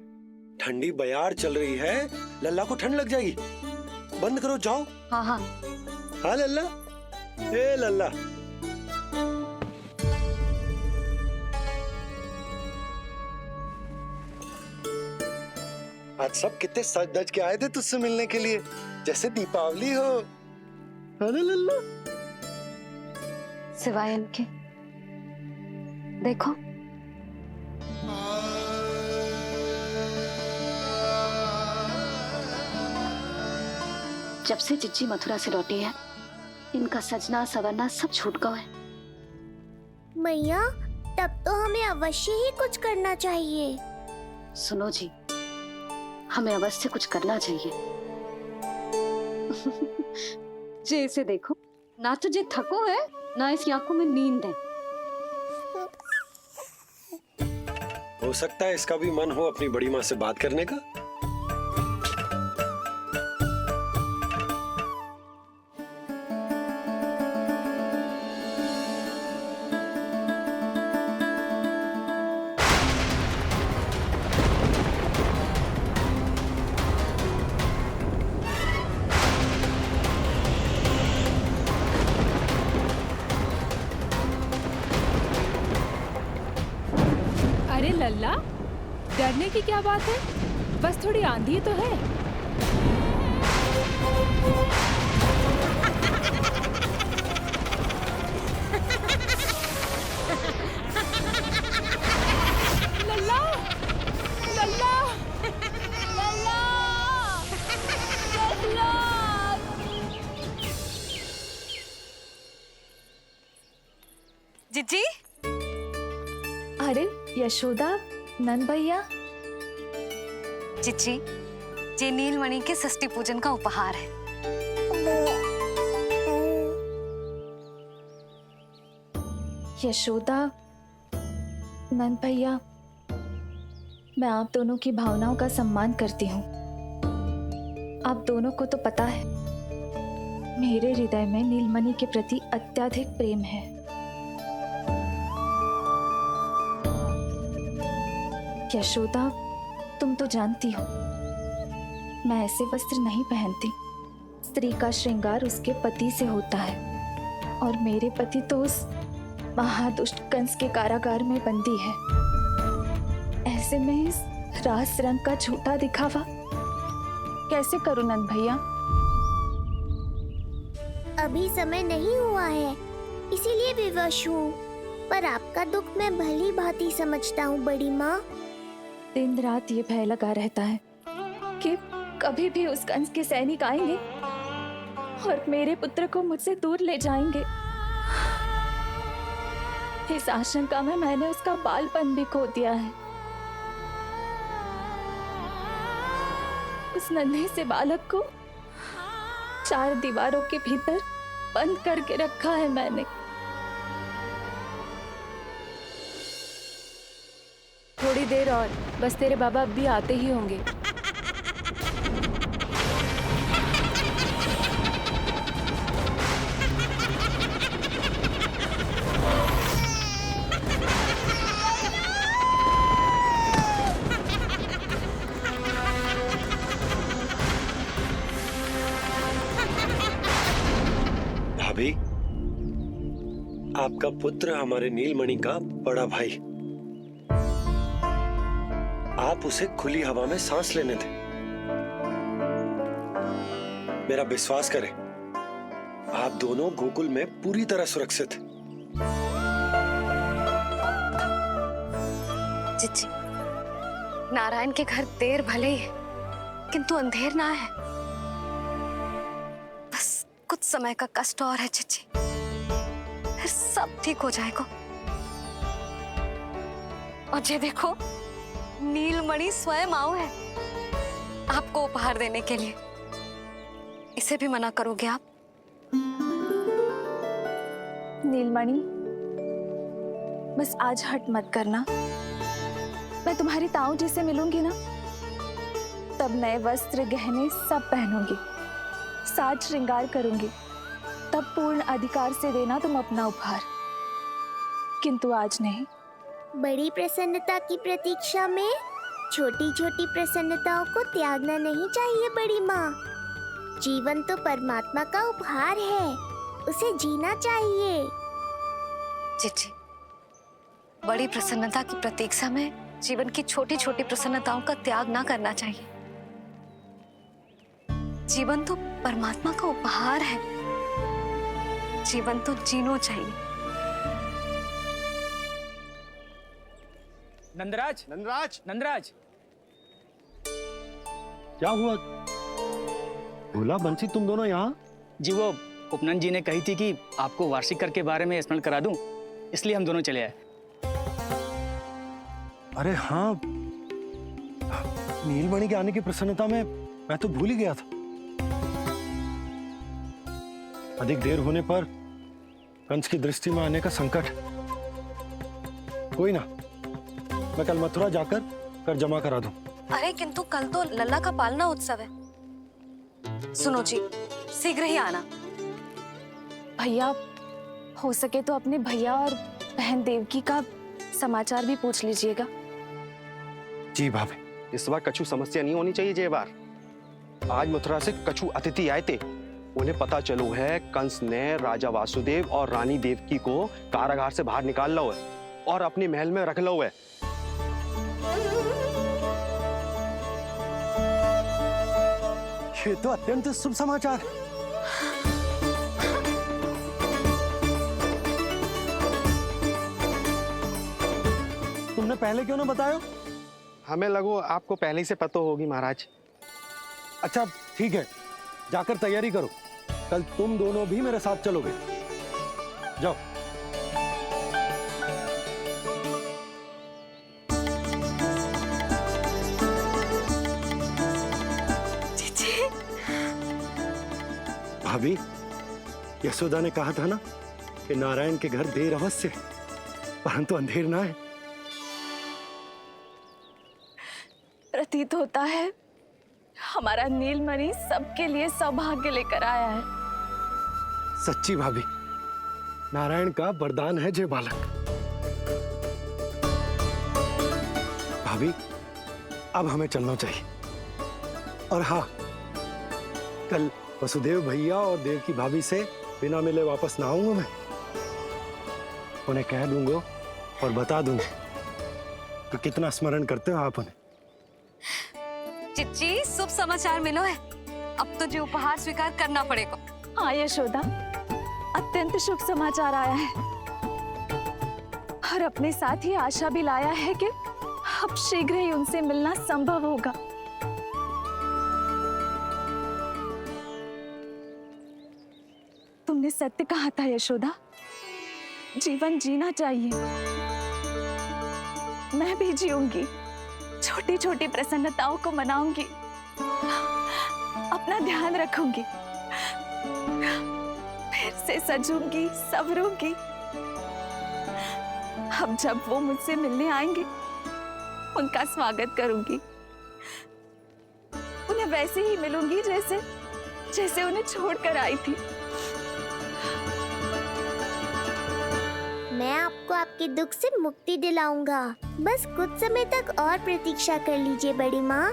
ठंडी बयार चल रही है, लल्ला को ठंड लग जाएगी। बंद करो, जाओ। हाँ हाँ हाँ लल्ला, ए लल्ला। आज सब कितने सज धज के आए थे तुझसे मिलने के लिए, जैसे दीपावली हो। अरे लल्ला, सिवाय इनके देखो। जब से चिच्ची मथुरा से लौटी है, इनका सजना सवरना सब छूट गया है। मैया, तब तो हमें अवश्य ही कुछ करना चाहिए। सुनो जी, हमें अवश्य कुछ करना चाहिए। जे इसे देखो, ना तो जे थको है, ना इसकी आंखों में नींद है। हो सकता है इसका भी मन हो अपनी बड़ी माँ से बात करने का। अरे लल्ला, डरने की क्या बात है? बस थोड़ी आंधी तो है। लल्ला, लल्ला, लल्ला, लल्ला। जिज्जी, अरे यशोदा, नंद भैया। चिच्ची, ये नीलमणि के षष्ठी पूजन का उपहार है। यशोदा, नंद भैया, मैं आप दोनों की भावनाओं का सम्मान करती हूँ। आप दोनों को तो पता है, मेरे हृदय में नीलमणि के प्रति अत्यधिक प्रेम है। यशोदा, तुम तो जानती हो, मैं ऐसे वस्त्र नहीं पहनती। स्त्री का श्रृंगार उसके पति से होता है और मेरे पति तो उस महादुष्ट कंस के कारागार में बंदी है। ऐसे में इस रास रंग का झूठा दिखावा कैसे करूं नंद भैया? अभी समय नहीं हुआ है, इसीलिए विवश हूँ। पर आपका दुख मैं भली भांति समझता हूँ बड़ी माँ। दिन रात ये भय लगा रहता है कि कभी भी उस कंस के सैनिक आएंगे और मेरे पुत्र को मुझसे दूर ले जाएंगे। इस आशंका में मैंने उसका बालपन भी खो दिया है। उस नन्हे से बालक को 4 दीवारों के भीतर बंद करके रखा है मैंने। थोड़ी देर और, बस तेरे बाबा अब भी आते ही होंगे। भाभी, आपका पुत्र हमारे नीलमणि का बड़ा भाई। आप उसे खुली हवा में सांस लेने दें। मेरा विश्वास करें, आप दोनों गोकुल में पूरी तरह सुरक्षित हैं। चिच्ची, नारायण के घर देर भले ही है, किंतु अंधेर ना है। बस कुछ समय का कष्ट और है चिच्ची, फिर सब ठीक हो जाएगा। और ये देखो, नीलमणि स्वयं आओ है आपको उपहार देने के लिए। इसे भी मना करोगे आप? नीलमणि, बस आज हट मत करना। मैं तुम्हारी ताऊ जी से मिलूंगी ना, तब नए वस्त्र गहने सब पहनूंगी, साज श्रृंगार करूंगी। तब पूर्ण अधिकार से देना तुम अपना उपहार, किंतु आज नहीं। बड़ी प्रसन्नता की प्रतीक्षा में छोटी छोटी प्रसन्नताओं को त्यागना नहीं चाहिए बड़ी माँ। जीवन तो परमात्मा का उपहार है, उसे जीना चाहिए। चिच्ची, बड़ी प्रसन्नता की प्रतीक्षा में जीवन की छोटी छोटी प्रसन्नताओं का त्याग ना करना चाहिए। जीवन तो परमात्मा का उपहार है, जीवन तो जीना चाहिए। नंदराज, नंदराज, नंदराज, क्या हुआ? भोला बंसी, तुम दोनों यहाँ? जी वो उपनंद जी ने कही थी कि आपको वार्षिक कर के बारे में स्मरण करा दूं, इसलिए हम दोनों चले आए। अरे हाँ, नीलमणि के आने की प्रसन्नता में मैं तो भूल ही गया था। अधिक देर होने पर कंस की दृष्टि में आने का संकट। कोई ना, मैं कल मथुरा जाकर कर जमा करा दूं। अरे किंतु कल तो लल्ला का पालना उत्सव है। सुनो जी, शीघ्र ही आना। भैया, हो सके तो अपने भैया और बहन देवकी का समाचार भी पूछ लीजिएगा। जी भाभी। इस बार कछु समस्या नहीं होनी चाहिए। ये बार आज मथुरा से कछु अतिथि आए थे, उन्हें पता चलो है कंस ने राजा वासुदेव और रानी देवकी को कारागार से बाहर निकाल लो है और अपने महल में रख लो है। ये तो अत्यंत शुभ समाचार है। तुमने पहले क्यों ना बताया? हमें लगो आपको पहले ही से पता होगी महाराज। अच्छा ठीक है, जाकर तैयारी करो, कल तुम दोनों भी मेरे साथ चलोगे। जाओ। भाभी, यशोदा ने कहा था ना कि नारायण के घर देर अवश्य, परंतु अंधेर ना है। प्रतीत होता है हमारा नीलमणि सबके लिए सौभाग्य लेकर आया है। सच्ची भाभी, नारायण का वरदान है जे बालक। भाभी, अब हमें चलना चाहिए और हाँ, कल वसुदेव भैया और देव की भाभी से बिना मिले वापस ना आऊंगा मैं। उन्हें कह दूंगा और बता दूंगा कि कितना स्मरण करते हो आप उन्हें। चिच्ची, शुभ समाचार मिलो है। अब तो जो उपहार स्वीकार करना पड़ेगा। हाँ यशोदा, अत्यंत शुभ समाचार आया है और अपने साथ ही आशा भी लाया है कि अब शीघ्र ही उनसे मिलना संभव होगा। तुमने सत्य कहा था यशोदा, जीवन जीना चाहिए। मैं भी जीऊंगी, छोटी छोटी प्रसन्नताओं को मनाऊंगी, अपना ध्यान रखूंगी, फिर से सजूंगी, संवरूंगी। अब जब वो मुझसे मिलने आएंगे, उनका स्वागत करूंगी। उन्हें वैसे ही मिलूंगी जैसे जैसे उन्हें छोड़कर आई थी। मैं आपको आपके दुख से मुक्ति दिलाऊंगा। बस कुछ समय तक और प्रतीक्षा कर लीजिए बड़ी माँ।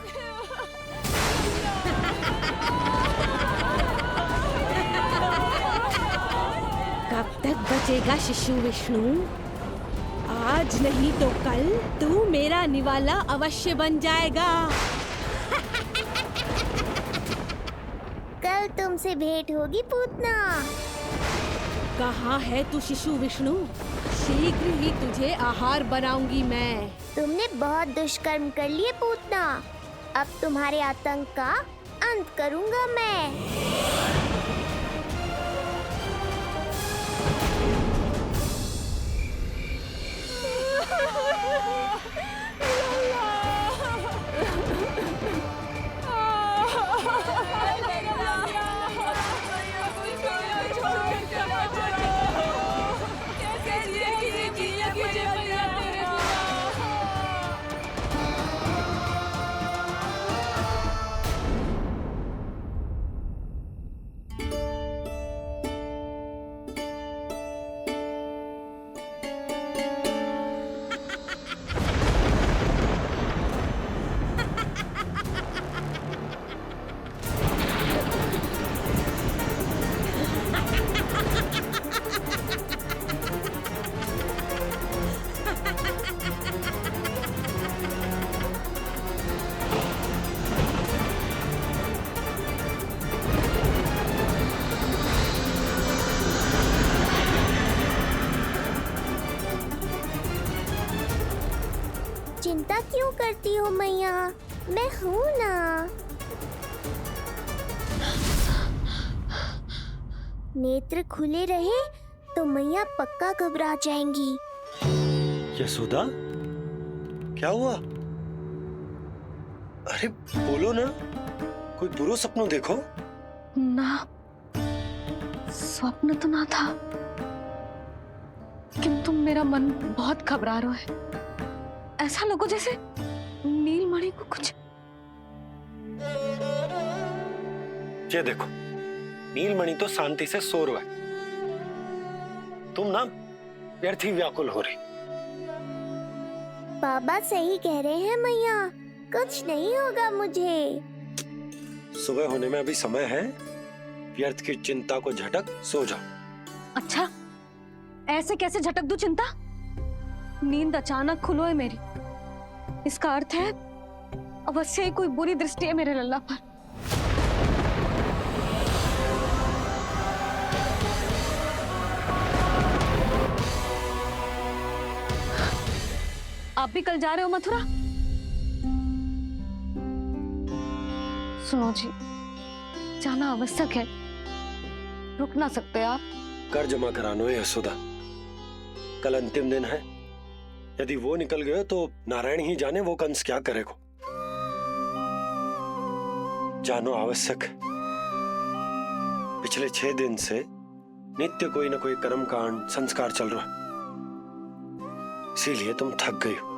कब तक बचेगा शिशु विष्णु? आज नहीं तो कल तू मेरा निवाला अवश्य बन जाएगा। कल तुमसे भेंट होगी पूतना। कहाँ है तू शिशु विष्णु? शीघ्र ही तुझे आहार बनाऊंगी मैं। तुमने बहुत दुष्कर्म कर लिए पूतना। अब तुम्हारे आतंक का अंत करूंगा मैं। चिंता क्यों करती हो मैया? मैं हूँ ना। नेत्र खुले रहे तो मैया पक्का घबरा जाएंगी। यशोदा, क्या हुआ? अरे बोलो ना, कोई बुरा सपना देखो। ना, स्वप्न तो ना था, किंतु मेरा मन बहुत घबरा रहा है। ऐसा लगो जैसे नीलमणि को कुछ। ये देखो, नीलमणि तो शांति से सो रहा है, तुम ना व्यर्थ ही व्याकुल हो रही। बाबा सही कह रहे हैं मैया, कुछ नहीं होगा मुझे। सुबह होने में अभी समय है, व्यर्थ की चिंता को झटक सो जाओ। अच्छा, ऐसे कैसे झटक दूं चिंता? नींद अचानक खुलो है मेरी, इसका अर्थ है अवश्य ही कोई बुरी दृष्टि है मेरे लल्ला पर। आप भी कल जा रहे हो मथुरा? सुनो जी, जाना आवश्यक है, रुक ना सकते आप। कर जमा करानो है यशोदा, कल अंतिम दिन है। यदि वो निकल गए तो नारायण ही जाने वो कंस क्या करेगा। जानो आवश्यक। पिछले 6 दिन से नित्य कोई न कोई कर्मकांड संस्कार चल रहा है, इसीलिए तुम थक गई हो।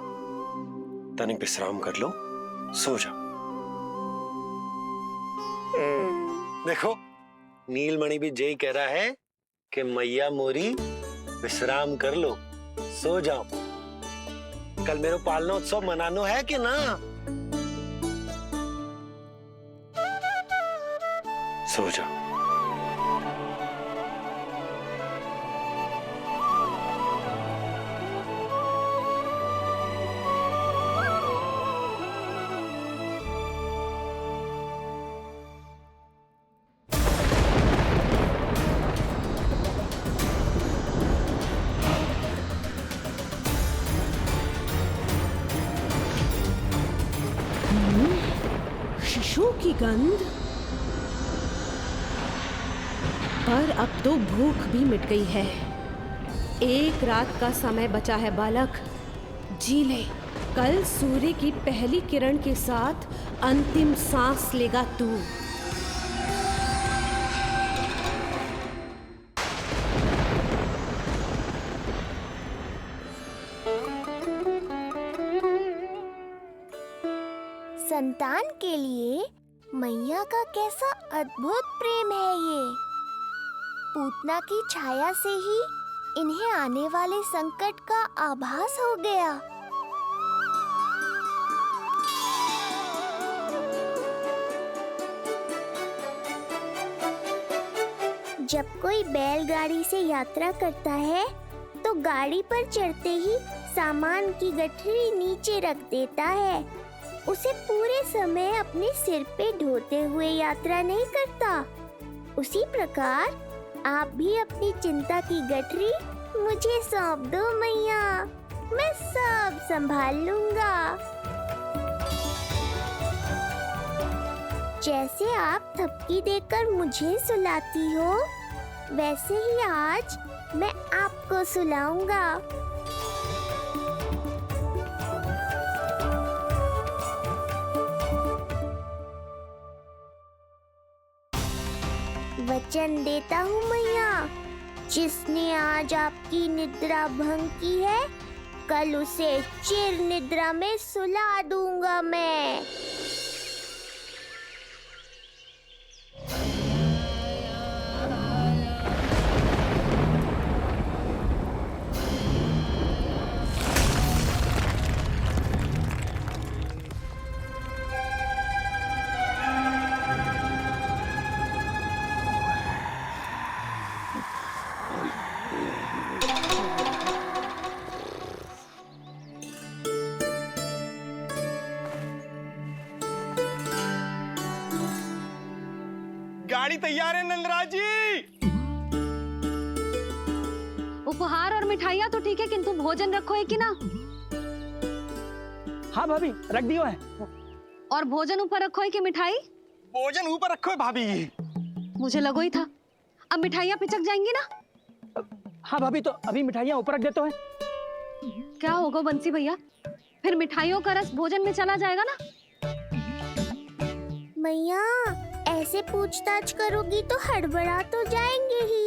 तनिक विश्राम कर लो, सो जाओ। देखो, नीलमणि भी यही कह रहा है कि मैया मोरी विश्राम कर लो, सो जाओ। कल मेरो पालना उत्सव मनानो है कि ना? सो जा। शिशु की गंध। पर अब तो भूख भी मिट गई है। एक रात का समय बचा है बालक, जी ले। कल सूर्य की पहली किरण के साथ अंतिम सांस लेगा तू। संतान के लिए मैया का कैसा अद्भुत प्रेम है ये। पूतना की छाया से ही इन्हें आने वाले संकट का आभास हो गया। जब कोई बैलगाड़ी से यात्रा करता है तो गाड़ी पर चढ़ते ही सामान की गठरी नीचे रख देता है। उसे पूरे समय अपने सिर पे ढोते हुए यात्रा नहीं करता। उसी प्रकार आप भी अपनी चिंता की गठरी मुझे सौंप दो मैया, मैं सब संभाल लूंगा। जैसे आप थपकी देकर मुझे सुलाती हो, वैसे ही आज मैं आपको सुलाऊंगा। वचन देता हूँ मैया, जिसने आज आपकी निद्रा भंग की है, कल उसे चिर निद्रा में सुला दूंगा मैं। गाड़ी तैयार है नंदराज जी। उपहार और मिठाइयाँ तो ठीक है, किंतु भोजन रखो है कि ना? हाँ भाभी, रख दियो है। और भोजन ऊपर रखो है कि मिठाई? भोजन ऊपर रखो है भाभी। मुझे लगो ही था, अब मिठाइयाँ पिचक जाएंगी ना? हाँ भाभी, तो अभी मिठाइयाँ ऊपर रख देते हैं। क्या होगा बंसी भैया, फिर मिठाइयों का रस भोजन में चला जाएगा ना? मैया, ऐसे पूछताछ करोगी तो हड़बड़ा तो जाएंगे ही।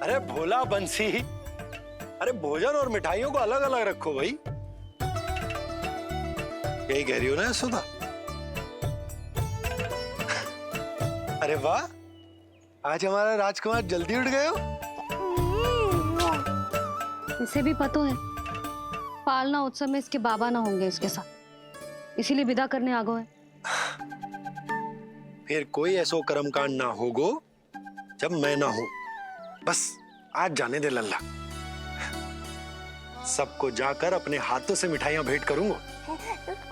अरे भोला बंसी, अरे भोजन और मिठाइयों को अलग अलग रखो भाई। यही कह रही हो ना सुधा? अरे वाह, आज हमारा राजकुमार जल्दी उठ गए हो। इसे भी पता है पालना उत्सव में इसके बाबा ना होंगे इसके साथ, इसीलिए विदा करने आ गए। फिर कोई ऐसो कर्मकांड ना होगो जब मैं ना हूं। बस आज जाने दे लल्ला, सबको जाकर अपने हाथों से मिठाइयां भेंट करूंगा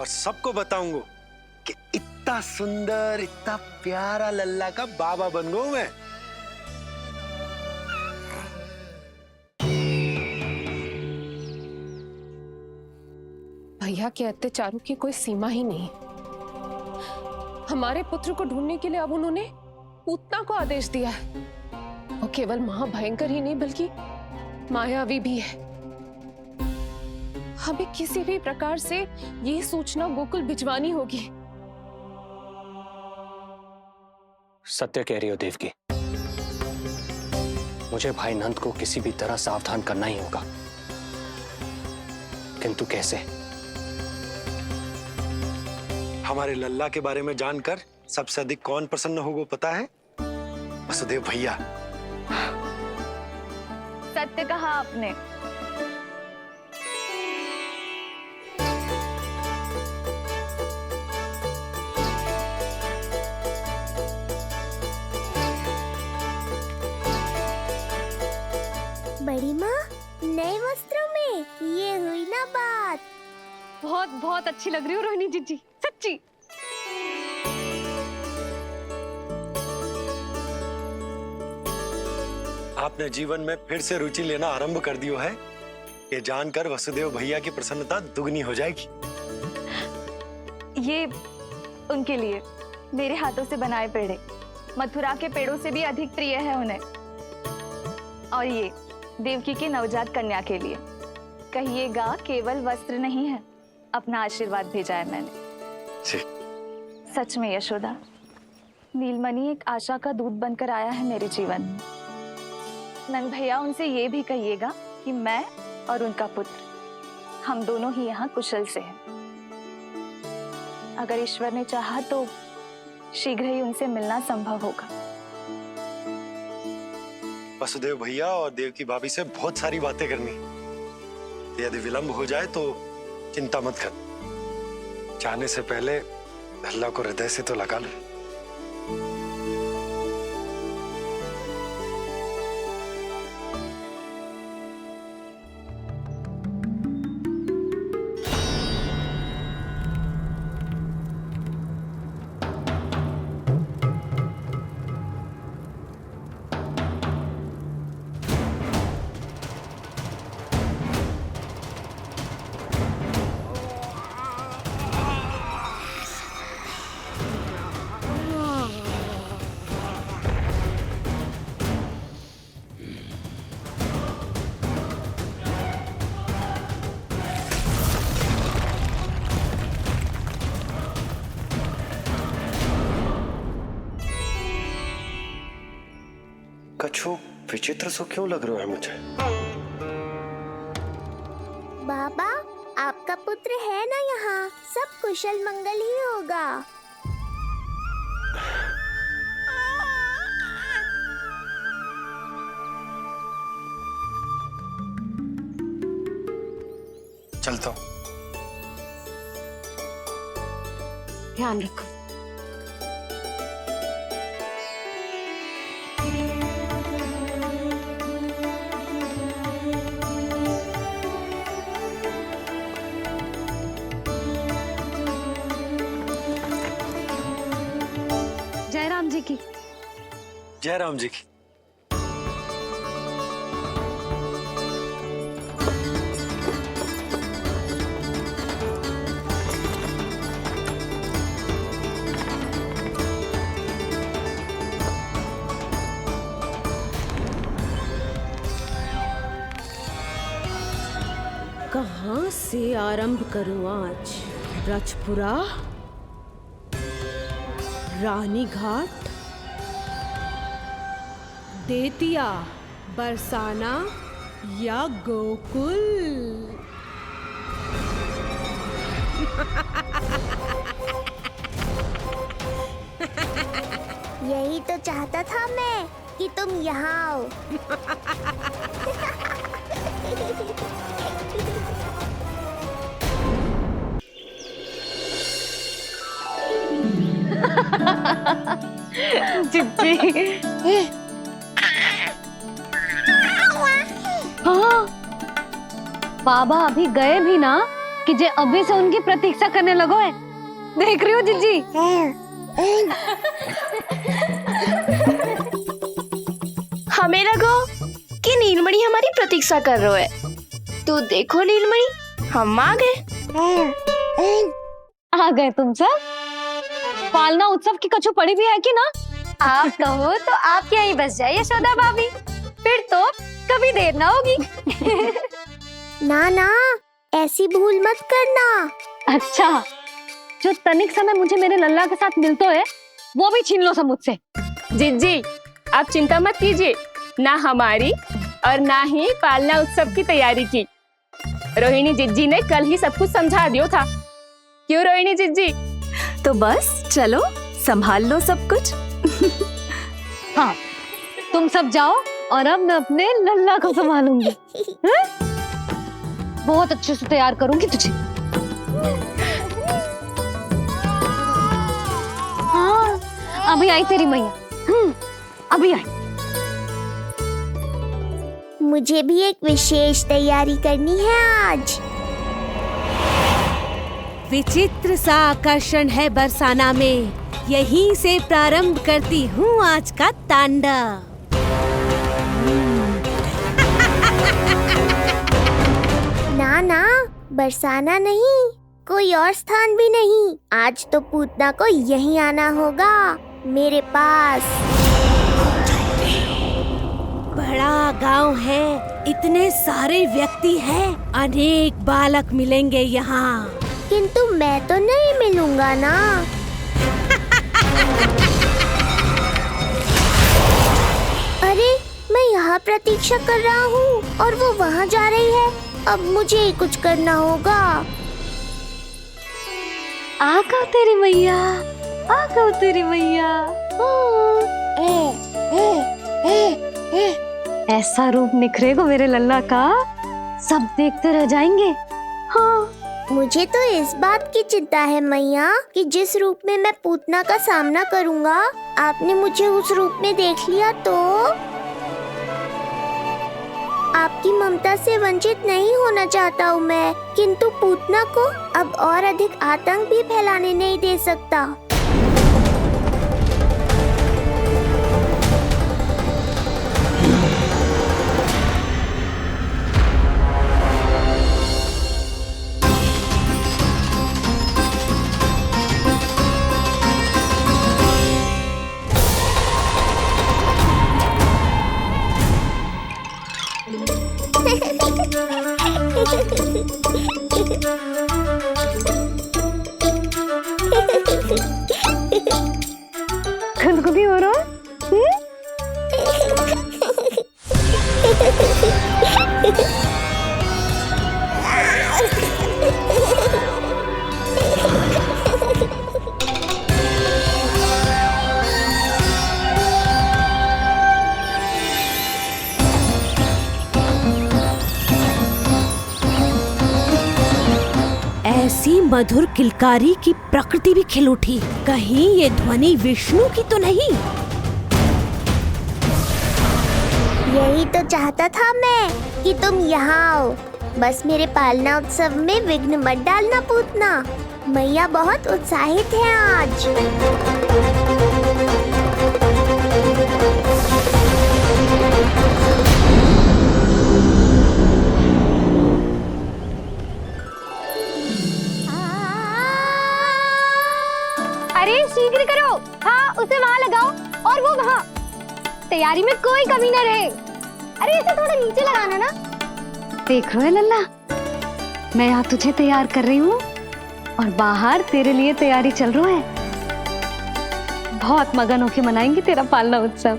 और सबको बताऊंगा कि इतना सुंदर, इतना प्यारा लल्ला का बाबा बन गया मैं। भैया के अत्याचारों की कोई सीमा ही नहीं। हमारे पुत्र को ढूंढने के लिए अब उन्होंने पूतना को आदेश दिया है। वो केवल महाभयंकर ही नहीं बल्कि मायावी भी है। हमें किसी भी प्रकार से ये सूचना गोकुल भिजवानी होगी। सत्य कह रही हो देवकी, मुझे भाई नंद को किसी भी तरह सावधान करना ही होगा, किंतु कैसे? हमारे लल्ला के बारे में जानकर सबसे अधिक कौन प्रसन्न होगा पता है? वसुदेव भैया। सत्य कहा आपने। बहुत अच्छी लग रही हो रोहिणी जीजी, सच्ची। आपने जीवन में फिर से रुचि लेना आरंभ कर दियो है। ये जानकर वसुदेव भैया की प्रसन्नता दुगनी हो जाएगी। ये उनके लिए मेरे हाथों से बनाए पेड़े मथुरा के पेड़ों से भी अधिक प्रिय है उन्हें। और ये देवकी की नवजात कन्या के लिए कहिएगा केवल वस्त्र नहीं है, अपना आशीर्वाद भेजा है मैंने। सच में यशोदा, नीलमणि एक आशा का दूत बनकर आया है मेरे जीवन में। नंद भैया उनसे ये भी कहिएगा कि मैं और उनका पुत्र हम दोनों ही यहाँ कुशल से हैं। अगर ईश्वर ने चाहा तो शीघ्र ही उनसे मिलना संभव होगा। वसुदेव भैया और देवकी भाभी से बहुत सारी बातें करनी, यदि विलंब हो जाए तो चिंता मत कर। जाने से पहले अल्लाह को हृदय से तो लगा लो। कछु विचित्र सो क्यों लग रहा है मुझे? बाबा, आपका पुत्र है ना यहाँ, सब कुशल मंगल ही होगा। चलता हूँ। ध्यान रखो। जय राम जी की। जय राम जी की। कहाँ से आरंभ करूं आज? रजपुरा, रानी घाट, देतिया, बरसाना या गोकुल? यही तो चाहता था मैं कि तुम यहाँ आओ। जिज्जी। हाँ, बाबा अभी गए भी ना कि जे अभी से उनकी प्रतीक्षा करने लगो है। देख रही हो जिज्जी? हमें लगो कि नीलमणि हमारी प्रतीक्षा कर रहे है। तो देखो नीलमणि, हम आ गए। आ गए तुम सब? पालना उत्सव की कछु पड़ी भी है कि ना? आप कहो तो आप यहीं बस जाइए यशोदा भाभी, फिर तो कभी देर ना होगी। ना ना, ऐसी भूल मत करना। अच्छा, जो तनिक समय मुझे मेरे लल्ला के साथ मिलता है वो भी छीन लो सब मुझसे। जिज्जी, आप चिंता मत कीजिए, ना हमारी और ना ही पालना उत्सव की तैयारी की। रोहिणी जिज्जी ने कल ही सब कुछ समझा दिया था। क्यों रोहिणी जिज्जी? तो बस चलो, संभाल लो सब कुछ। हाँ, तुम सब जाओ और अब मैं अपने लल्ला को संभालूंगी। बहुत अच्छे से तैयार करूंगी तुझे। हाँ, अभी आई तेरी मैया। अभी आई। मुझे भी एक विशेष तैयारी करनी है आज। विचित्र सा आकर्षण है बरसाना में। यहीं से प्रारंभ करती हूँ आज का तांडव। ना ना, बरसाना नहीं, कोई और स्थान भी नहीं। आज तो पूतना को यहीं आना होगा, मेरे पास। बड़ा गांव है, इतने सारे व्यक्ति हैं, अनेक बालक मिलेंगे यहाँ। किंतु मैं तो नहीं मिलूंगा ना। अरे, मैं यहाँ प्रतीक्षा कर रहा हूँ और वो वहाँ जा रही है। अब मुझे ही कुछ करना होगा। आ गओ तेरी मैया, आ गओ तेरी मैया। ऐसा रूप निखरेगा मेरे लल्ला का, सब देखते रह जाएंगे। हाँ, मुझे तो इस बात की चिंता है मैया कि जिस रूप में मैं पूतना का सामना करूँगा, आपने मुझे उस रूप में देख लिया तो आपकी ममता से वंचित नहीं होना चाहता हूँ मैं, किंतु पूतना को अब और अधिक आतंक भी फैलाने नहीं दे सकता। खुदकुदी हो रहा है? ऐसी मधुर किलकारी की प्रकृति भी खिल उठी। कहीं ये ध्वनि विष्णु की तो नहीं? यही तो चाहता था मैं कि तुम यहाँ आओ। बस मेरे पालना उत्सव में विघ्न मत डालना पूतना। मैया बहुत उत्साहित है आज। अरे शीघ्र करो, हाँ उसे वहाँ लगाओ और वो वहाँ। तैयारी में कोई कमी न रहे। अरे इसे थोड़ा नीचे लगाना ना। देख रहे लल्ला, मैं यहाँ तुझे तैयार कर रही हूँ और बाहर तेरे लिए तैयारी चल रहा है। बहुत मगन होके मनाएंगे तेरा पालना उत्सव।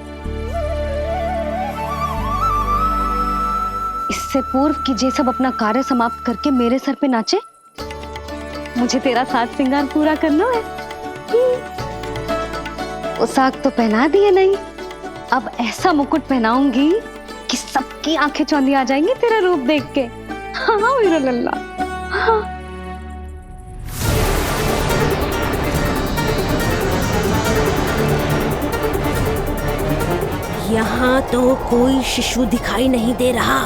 इससे पूर्व कि जे सब अपना कार्य समाप्त करके मेरे सर पे नाचे, मुझे तेरा साज श्रृंगार पूरा करना है। पोशाक तो पहना दिए नहीं, अब ऐसा मुकुट पहनाऊंगी कि सबकी आंखें चौंधी आ जाएंगी तेरा रूप देख के। हाँ मेरा लल्ला, हाँ। यहाँ तो कोई शिशु दिखाई नहीं दे रहा।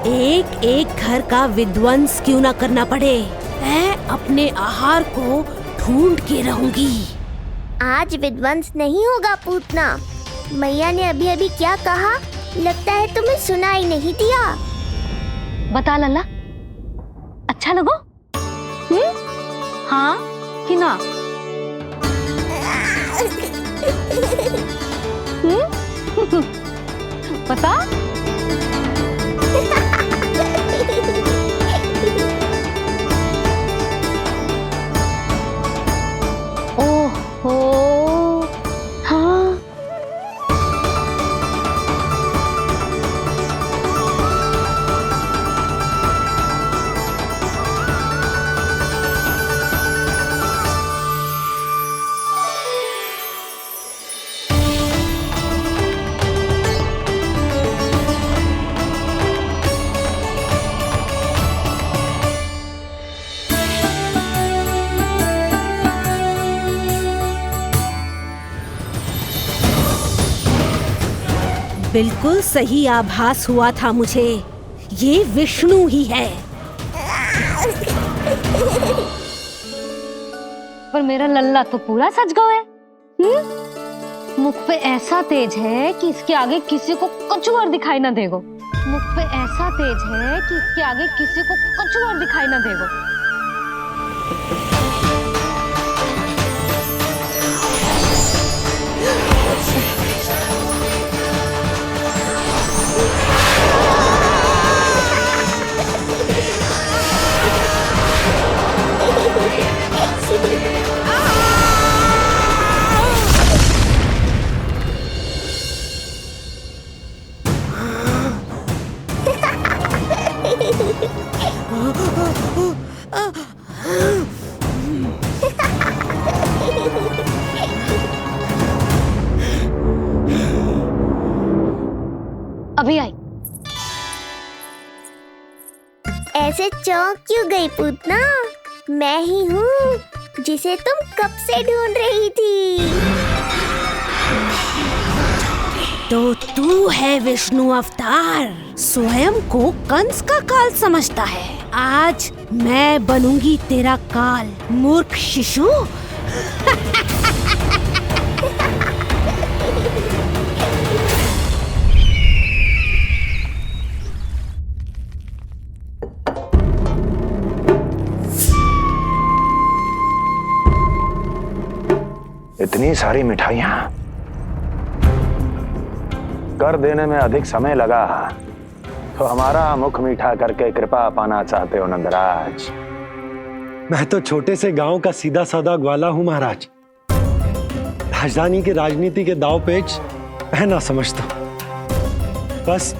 एक एक घर का विध्वंस क्यों ना करना पड़े, मैं अपने आहार को ढूंढ के रहूंगी। आज विध्वंस नहीं होगा पूतना। मैया ने अभी अभी क्या कहा, लगता है तुम्हें सुनाई नहीं दिया। बता लल्ला, अच्छा लगो? हाँ कि ना? बता। ओहो, हाँ। बिल्कुल सही आभास हुआ था मुझे, ये विष्णु ही है। पर मेरा लल्ला तो पूरा सज गया है। मुख पे ऐसा तेज है कि इसके आगे किसी को कुछ और दिखाई ना देगो। मुख पे ऐसा तेज है कि इसके आगे किसी को कुछ और दिखाई ना देगो। अभी आई। ऐसे चौंक क्यों गई पूतना? मैं ही हूँ जिसे तुम कब से ढूंढ रही थी। तो तू है विष्णु अवतार, स्वयं को कंस का काल समझता है। आज मैं बनूंगी तेरा काल, मूर्ख शिशु। इतनी सारी मिठाइयां कर देने में अधिक समय लगा तो हमारा मुख मीठा करके कृपा पाना चाहते हो नंदराज? मैं तो छोटे से गांव का सीधा साधा ग्वाला हूं महाराज। राजधानी की राजनीति के दाव पेच मैं ना समझता। बस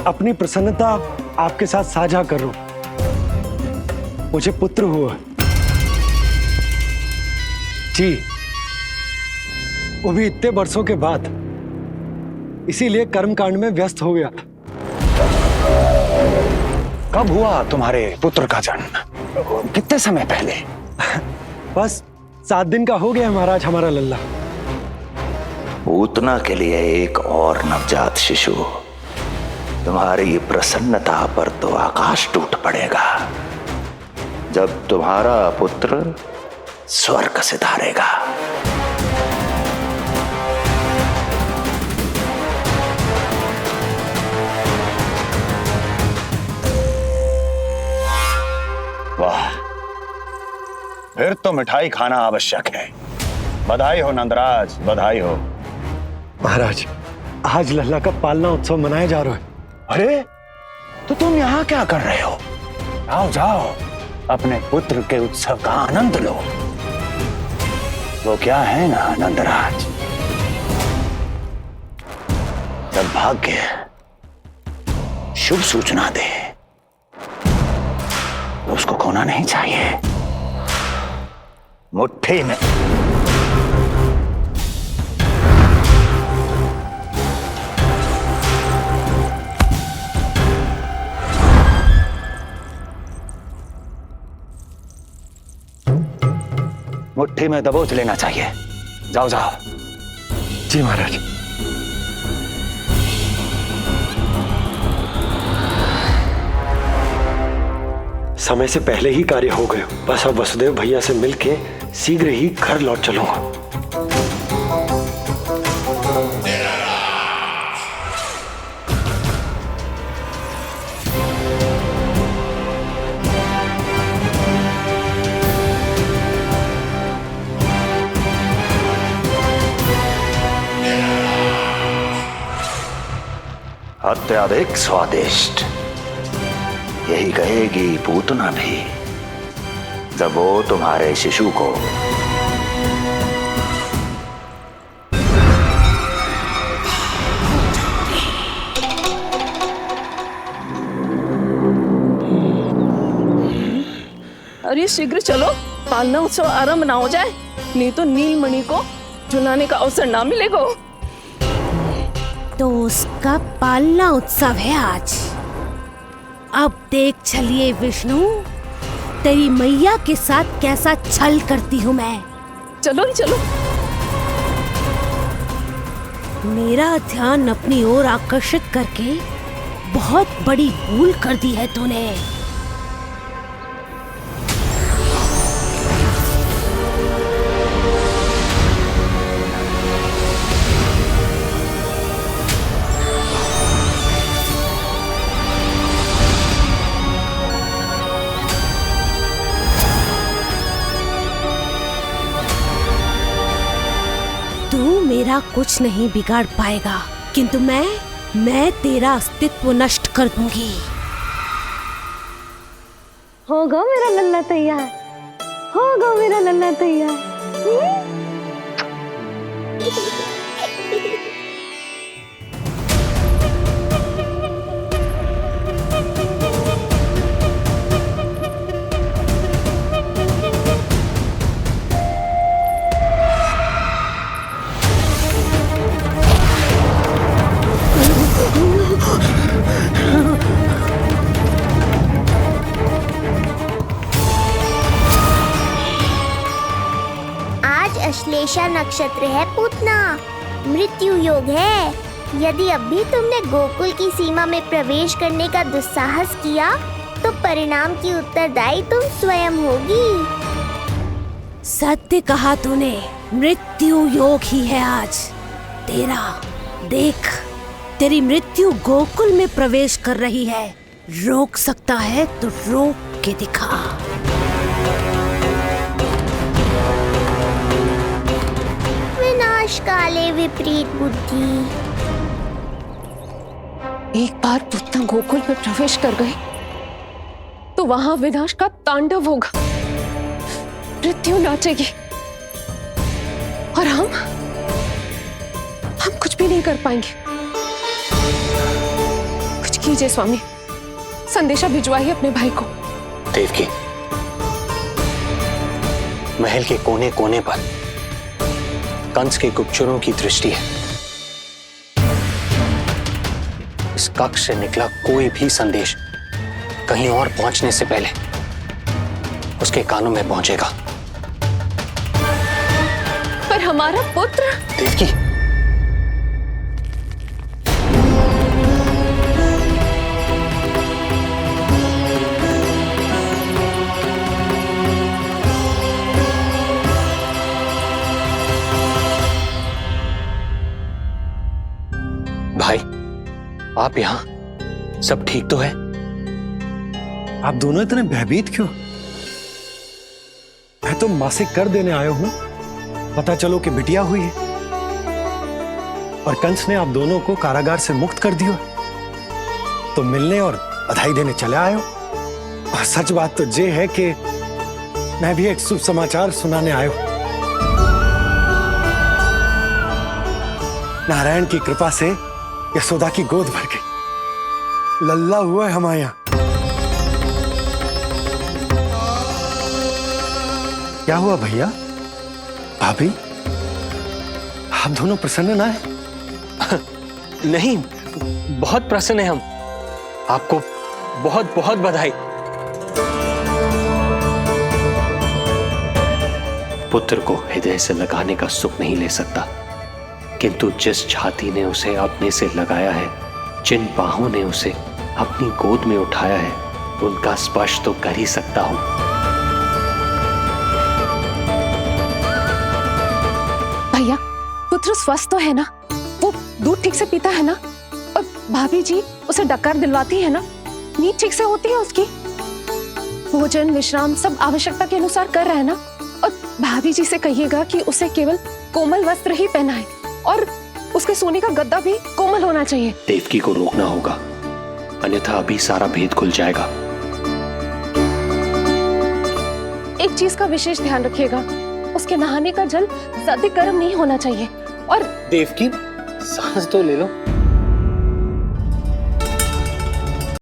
अपनी प्रसन्नता आपके साथ साझा कर रहा हूं। मुझे पुत्र हुआ जी, वो भी इतने वर्षों के बाद, इसीलिए कर्मकांड में व्यस्त हो गया। कब हुआ तुम्हारे पुत्र का जन्म? कितने समय पहले? बस 7 दिन का हो गया महाराज हमारा लल्ला। पूतना के लिए एक और नवजात शिशु, तुम्हारी प्रसन्नता पर तो आकाश टूट पड़ेगा जब तुम्हारा पुत्र स्वर्ग से धारेगा। वाह, फिर तो मिठाई खाना आवश्यक है। बधाई हो नंदराज, बधाई हो। महाराज, आज लल्ला का पालना उत्सव मनाया जा रहा है। अरे, तो तुम यहाँ क्या कर रहे हो? जाओ जाओ, अपने पुत्र के उत्सव का आनंद लो। वो क्या है ना नंदराज, जब भाग्य शुभ सूचना दे उसको खोना नहीं चाहिए। मुट्ठी में मुट्ठी में दबोच लेना चाहिए। जाओ जाओ। जी महाराज। समय से पहले ही कार्य हो गए। बस अब वसुदेव भैया से मिलके शीघ्र ही घर लौट चलूंगा। अत्यधिक स्वादिष्ट, यही कहेगी पूतना भी जब वो तुम्हारे शिशु को अरे शीघ्र चलो, पालना उत्सव आरंभ ना हो जाए, नहीं तो नीलमणि को झुलाने का अवसर ना मिलेगा। तो उसका पालना उत्सव है आज। अब देख चलिए विष्णु, तेरी मैया के साथ कैसा छल करती हूँ मैं। चलो चलो। मेरा ध्यान अपनी ओर आकर्षित करके बहुत बड़ी भूल कर दी है तूने। मेरा कुछ नहीं बिगाड़ पाएगा, किंतु मैं तेरा अस्तित्व नष्ट कर दूंगी। होगा मेरा लल्ला तैयार, होगा मेरा लल्ला तैयार। अश्लेषा नक्षत्र है पूतना, मृत्यु योग है। यदि अब भी तुमने गोकुल की सीमा में प्रवेश करने का दुस्साहस किया तो परिणाम की उत्तरदायी तुम स्वयं होगी। सत्य कहा तूने, मृत्यु योग ही है आज तेरा। देख, तेरी मृत्यु गोकुल में प्रवेश कर रही है। रोक सकता है तो रोक के दिखा। विनाश काले विपरीत बुद्धि। एक बार पुतना गोकुल में प्रवेश कर गए तो वहां विनाश का तांडव होगा, मृत्यु नाचेगी और हम कुछ भी नहीं कर पाएंगे। कुछ कीजिए स्वामी, संदेशा भिजवाइए अपने भाई को। देवकी, महल के कोने कोने पर कंस के गुप्तचरों की दृष्टि है। इस कक्ष से निकला कोई भी संदेश कहीं और पहुंचने से पहले उसके कानों में पहुंचेगा। पर हमारा पुत्र। देवकी, भाई, आप यहाँ सब ठीक तो है? आप दोनों इतने भयभीत क्यों? मैं तो मासिक कर देने आया हूं, पता चलो कि बिटिया हुई है और कंस ने आप दोनों को कारागार से मुक्त कर दिया, तो मिलने और बधाई देने चले आए हो। और सच बात तो ये है कि मैं भी एक शुभ समाचार सुनाने आया हूं। नारायण की कृपा से यशोदा की गोद भर गई, लल्ला हुआ है हमारे यहाँ। क्या हुआ भैया, भाभी, आप दोनों प्रसन्न ना है? नहीं, बहुत प्रसन्न है हम। आपको बहुत बहुत बधाई। पुत्र को हृदय से लगाने का सुख नहीं ले सकता, किंतु जिस छाती ने उसे अपने से लगाया है, जिन बाहों ने उसे अपनी गोद में उठाया है, उनका स्पर्श तो कर ही सकता हूं। भैया, पुत्र स्वस्थ तो है ना? वो दूध ठीक से पीता है ना? और भाभी जी उसे डकार दिलवाती है ना? नींद ठीक से होती है उसकी? भोजन विश्राम सब आवश्यकता के अनुसार कर रहा है ना? और भाभी जी से कहिएगा कि उसे केवल कोमल वस्त्र ही पहनाए और उसके सोने का गद्दा भी कोमल होना चाहिए। देवकी को रोकना होगा, अन्यथा अभी सारा भेद खुल जाएगा। एक चीज का विशेष ध्यान रखिएगा, उसके नहाने का जल ज्यादा गर्म नहीं होना चाहिए। और देवकी, सांस तो ले लो।